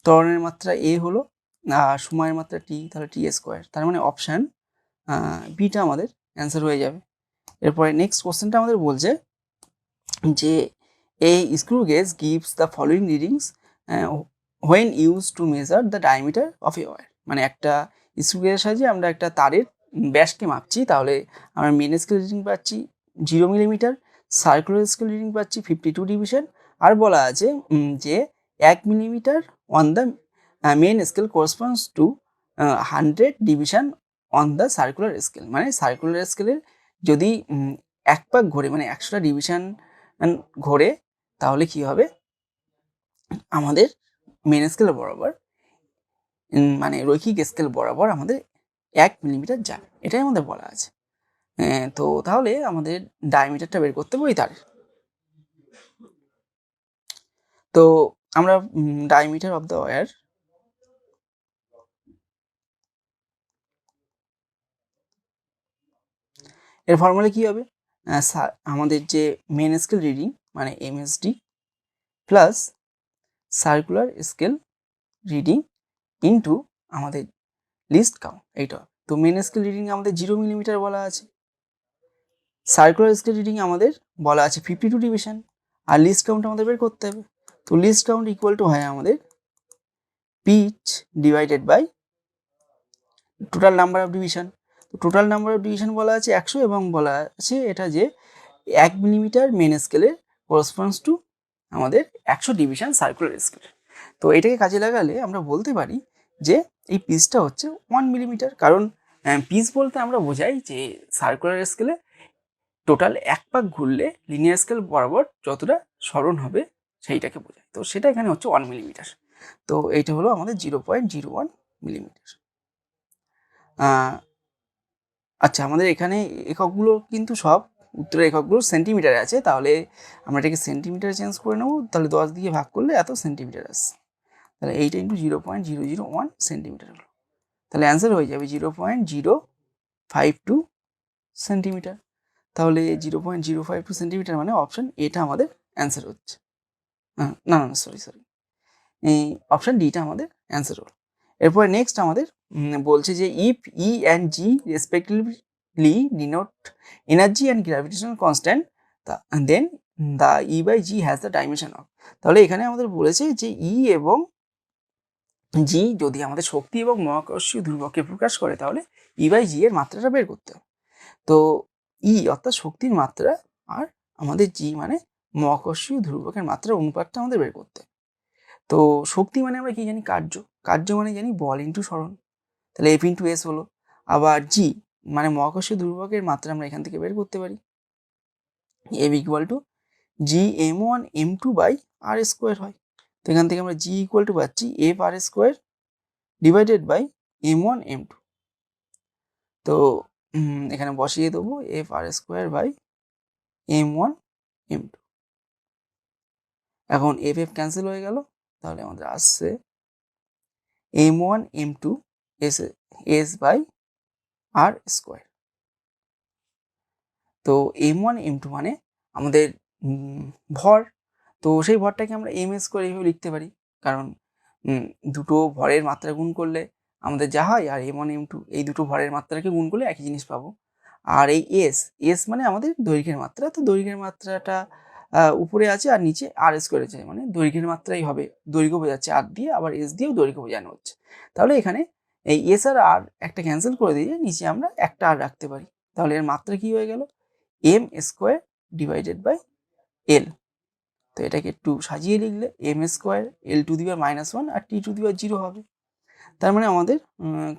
ত্বরণের মাত্রা এ হলো, আর সময়ের মাত্রা টি, তাহলে টি স্কোয়ার। তার মানে অপশান বিটা আমাদের অ্যান্সার হয়ে যাবে। এরপরে নেক্সট কোশ্চেনটা আমাদের বলছে যে এই screw gauge gives the following readings when use to measure the diameter of a wire. মানে একটা স্ক্রু গেজের সাহায্যে আমরা একটা তারের ব্যাসকে মাপছি, তাহলে আমরা মেন স্কেল রিডিং পাচ্ছি 0 মিলিমিটার, সার্কুলার স্কেল রিডিং পাচ্ছি 52 ডিভিশন, আর বলা আছে যে 1 millimetre on the main scale corresponds to 100 division on the circular scale. মানে সার্কুলার স্কেলের যদি এক পাক ঘোরে, মানে 100টা ডিভিশন ঘোরে, তাহলে কি হবে? আমাদের মেন স্কেল বরাবর, মানে রৈখিক স্কেল বরাবর আমাদের 1 মিলিমিটার যায়, এটাই আমাদের বলা আছে। তো তাহলে আমাদের ডায়ামিটারটা বের করতে হবে ওই তারের। তো আমরা ডায়ামিটার অফ দ্য ওয়্যার, এর ফর্মুলা কি হবে? আমাদের যে মেন স্কেল রিডিং মানে MSD plus circular scale reading into আমাদের লিস্ট কাউন্ট, এইটা। তো মেন স্কেল রিডিং আমাদের 0 মিলিমিটার বলা আছে, সার্কুলার স্কেল রিডিং আমাদের বলা আছে 52 ডিভিশন, আর লিস্ট কাউন্ট আমাদের বের করতে হবে। তো লিস্ট কাউন্ট ইকুয়াল টু হয় আমাদের pitch divided by total number of division. তো টোটাল নাম্বার অফ ডিভিশন বলা আছে 100, এবং বলা আছে এটা যে 1 মিলিমিটার মেন স্কেলের করেসপন্ডস টু আমাদের 100 ডিভিশন সার্কুলার স্কেল। তো এটাকে কাজে লাগালে আমরা বলতে পারি যে এই পিচটা হচ্ছে 1 মিলিমিটার, কারণ পিচ বলতে আমরা বোঝাই যে সার্কুলার স্কেলে টোটাল এক পাক ঘুরলে লিনিয়ার স্কেল বরাবর যতটা সরণ হবে সেইটাকে বোঝায়। তো সেটা এখানে হচ্ছে 1 মিলিমিটার। তো এইটা হলো আমাদের 0.01 মিলিমিটার। আচ্ছা, আমাদের এখানে এককগুলো কিন্তু সব উত্তরের এককগুলো সেন্টিমিটারে আছে, তাহলে আমরা এটাকে সেন্টিমিটারে চেঞ্জ করে নেবো। তাহলে 10 দিয়ে ভাগ করলে এত সেন্টিমিটার আসছে, তাহলে এইটা ইন্টু 0.001 সেন্টিমিটার হলো। তাহলে অ্যান্সার হয়ে যাবে 0.052 সেন্টিমিটার। তাহলে 0.052 সেন্টিমিটার মানে অপশন এটা আমাদের অ্যান্সার হচ্ছে। না না সরি এই অপশন ডিটা আমাদের অ্যান্সার হলো। এরপরে নেক্সট আমাদের বলছে যে if E and G respectively denote energy and gravitational constant then the E by G has the dimension of. তাহলে এখানে আমাদের বলেছে যে ই এবং জি যদি আমাদের শক্তি এবং মহাকর্ষীয় ধ্রুবককে প্রকাশ করে তাহলে ই বাই জি এর মাত্রাটা বের করতে হবে। তো ই অর্থাৎ শক্তির মাত্রা আর আমাদের জি মানে মহাকর্ষীয় ধ্রুবকের মাত্রার অনুপাতটা আমাদের বের করতে হবে। তো শক্তি মানে আমরা কি জানি? কার্য মানে জানি বল ইন্টু সরণ, তাহলে এফ ইন্টু এস হলো। আবার জি মানে মহাকর্ষীয় ধ্রুবকের মাত্রা আমরা এখান থেকে বের করতে পারি, F equal to G m one m two by r square হয়। তো এখান থেকে আমরা জি ইকুয়াল টু পাচ্ছি F r square divided by m one m two. তো এখানে বসিয়ে দেবো F r square by m one m two. এখন এফ এফ ক্যান্সেল হয়ে গেল, তাহলে আমাদের আসছে m one m two s s by r square. তো এম ওয়ান এম টু মানে আমাদের ভর, তো সেই ভরটাকে আমরা এম এস করে এইভাবে লিখতে পারি, কারণ দুটো ভরের মাত্রা গুণ করলে আমাদের যা হয় আর এম ওয়ান এম টু এই দুটো ভরের মাত্রাকে গুণ করলে একই জিনিস পাবো। আর এই এস মানে আমাদের দৈর্ঘ্যের মাত্রা, তো দৈর্ঘ্যের মাত্রাটা উপরে আছে আর নিচে আর স্কোয়ার আছে, মানে দৈর্ঘ্যের মাত্রাই হবে, দৈর্ঘ্য বোঝাচ্ছে আর দিয়ে, আবার এস দিয়েও দৈর্ঘ্য বোঝানো হচ্ছে। তাহলে এখানে এই এস আর একটা ক্যান্সেল করে দিয়ে নিচে আমরা একটা আর রাখতে পারি, তাহলে এর মাত্রা কি হয়ে গেল? M square divided by L. তো এটাকে একটু সাজিয়ে লিখলে M square L to the power -1 আর টি টু দি পাওয়ার 0 হবে। তার মানে আমাদের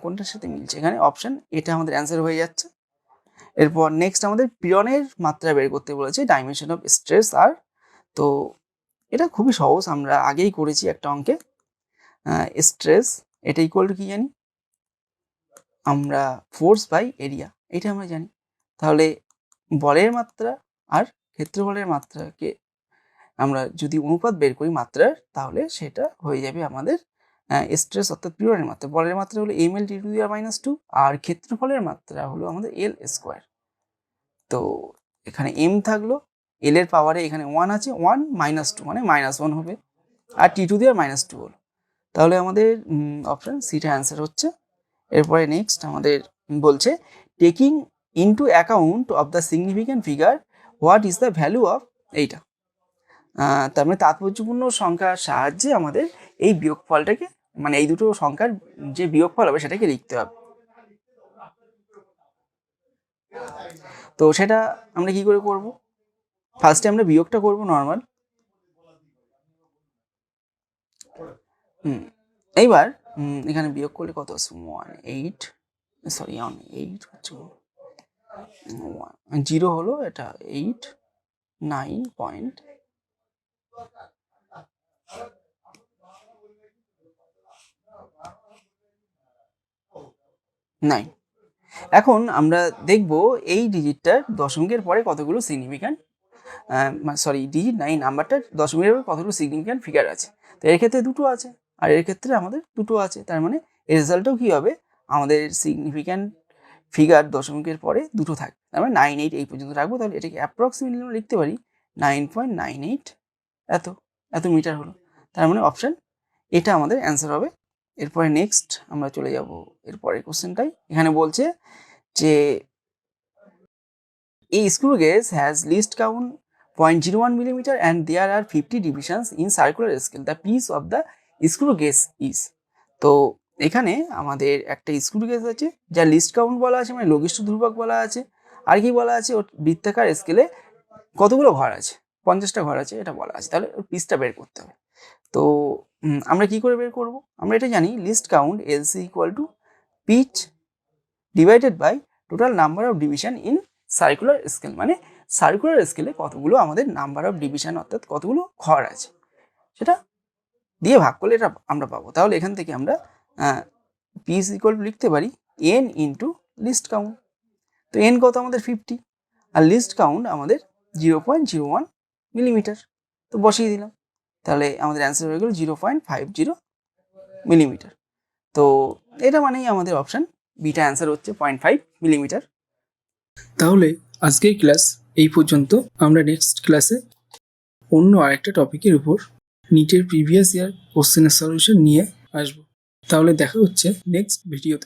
কোনটার সাথে মিলছে? এখানে অপশন এটা আমাদের অ্যান্সার হয়ে যাচ্ছে। এরপর নেক্সট আমাদের পীড়নের মাত্রা বের করতে বলেছে, ডাইমেনশন অফ স্ট্রেস আর। তো এটা খুবই সহজ, আমরা আগেই করেছি একটা অঙ্কে। স্ট্রেস এটা ইকুয়াল টু কি জানি আমরা? ফোর্স বাই এরিয়া, এটা আমরা জানি। তাহলে বলের মাত্রা আর ক্ষেত্রফলের মাত্রাকে আমরা যদি অনুপাত বের করি মাত্রার, তাহলে সেটা হয়ে যাবে আমাদের স্ট্রেস অর্থাৎ পীড়নের মাত্রা। বলের মাত্রা হলো M L T to the power -2 আর ক্ষেত্রফলের মাত্রা হলো আমাদের এল স্কোয়ার। তো এখানে এম থাকলো, এল এর পাওয়ারে এখানে 1 আছে, 1 -2 মানে -1 হবে, আর টি টু দি পাওয়ার -2 হলো। তাহলে আমাদের অপশন সিটা অ্যান্সার হচ্ছে। এরপরে নেক্সট আমাদের বলছে taking into account of the significant figure what is the value of এইটা। তার মানে তাৎপর্যপূর্ণ সংখ্যার সাহায্যে আমাদের এই বিয়োগফলটাকে, মানে এই দুটো সংখ্যার যে বিয়োগফল হবে সেটাকে লিখতে হবে। তো সেটা আমরা কি করে করব? ফার্স্টে আমরা বিয়োগটা করব নর্মাল। এইবার এখানে বিয়োগ করলে কত আছে? 8 হচ্ছে 0 হলো, এটা 8 9 9। এখন আমরা দেখব এই ডিজিটটার দশমিকের পরে কতগুলো সিগনিফিক্যান্ট, ডিজিট না, এই নাম্বারটার দশমিকের পরে কতগুলো সিগনিফিক্যান্ট ফিগার আছে। তো এর ক্ষেত্রে দুটো আছে আর এর ক্ষেত্রে আমাদের দুটো আছে, তার মানে এর রেজাল্টও কি হবে? আমাদের সিগনিফিক্যান্ট ফিগার দশমিকের পরে দুটো থাকবে, তার মানে 9 8 এই পর্যন্ত রাখবো। তাহলে এটাকে অ্যাপ্রক্সিমেটলি আমরা লিখতে পারি 9.98 এত মিটার হলো। তার মানে অপশন এটা আমাদের অ্যান্সার হবে। এরপরে নেক্সট আমরা চলে যাব এরপরের কোশ্চেনটাই। এখানে বলছে যে a screw gauge has least count 0.01 millimeter and there are 50 divisions in circular scale. The piece of the screw gauge is. তো এখানে আমাদের একটা স্ক্রু গেজ আছে যা লিস্ট কাউন্ট বলা আছে, মানে লঘিষ্ঠ ধ্রুবক বলা আছে, আর কি বলা আছে? ওর বৃত্তাকার স্কেলে কতগুলো ঘর আছে? 50টা ঘর আছে এটা বলা আছে। তাহলে ওর পিসটা বের করতে হবে। তো আমরা কি করে বের করব? আমরা এটা জানি least count LC equal to pitch divided by total number of division in circular scale, মানে সার্কুলার স্কেলে কতগুলো আমাদের নাম্বার অফ ডিভিশন অর্থাৎ কতগুলো ঘর আছে সেটা দিয়ে ভাগ করলে এটা আমরা পাবো। তাহলে এখান থেকে আমরা পিস ইকুয়াল টু লিখতে পারি এন ইন্টু লিস্ট কাউন্ট। তো এন কত আমাদের 50 আর লিস্ট কাউন্ট আমাদের 0.01 মিলিমিটার। তো বসিয়ে দিলাম, তাহলে আমাদের অ্যান্সার হয়ে গেল 0.50 মিলিমিটার। তো এটা মানেই আমাদের অপশান বিটা অ্যান্সার হচ্ছে 0.5 মিলিমিটার। তাহলে আজকের ক্লাস এই পর্যন্ত। আমরা নেক্সট ক্লাসে অন্য আরেকটা টপিকের উপর নিটের প্রিভিয়াস ইয়ার কোশ্চেনের সলিউশন নিয়ে আসবো। তাহলে দেখা হচ্ছে নেক্সট ভিডিওতে।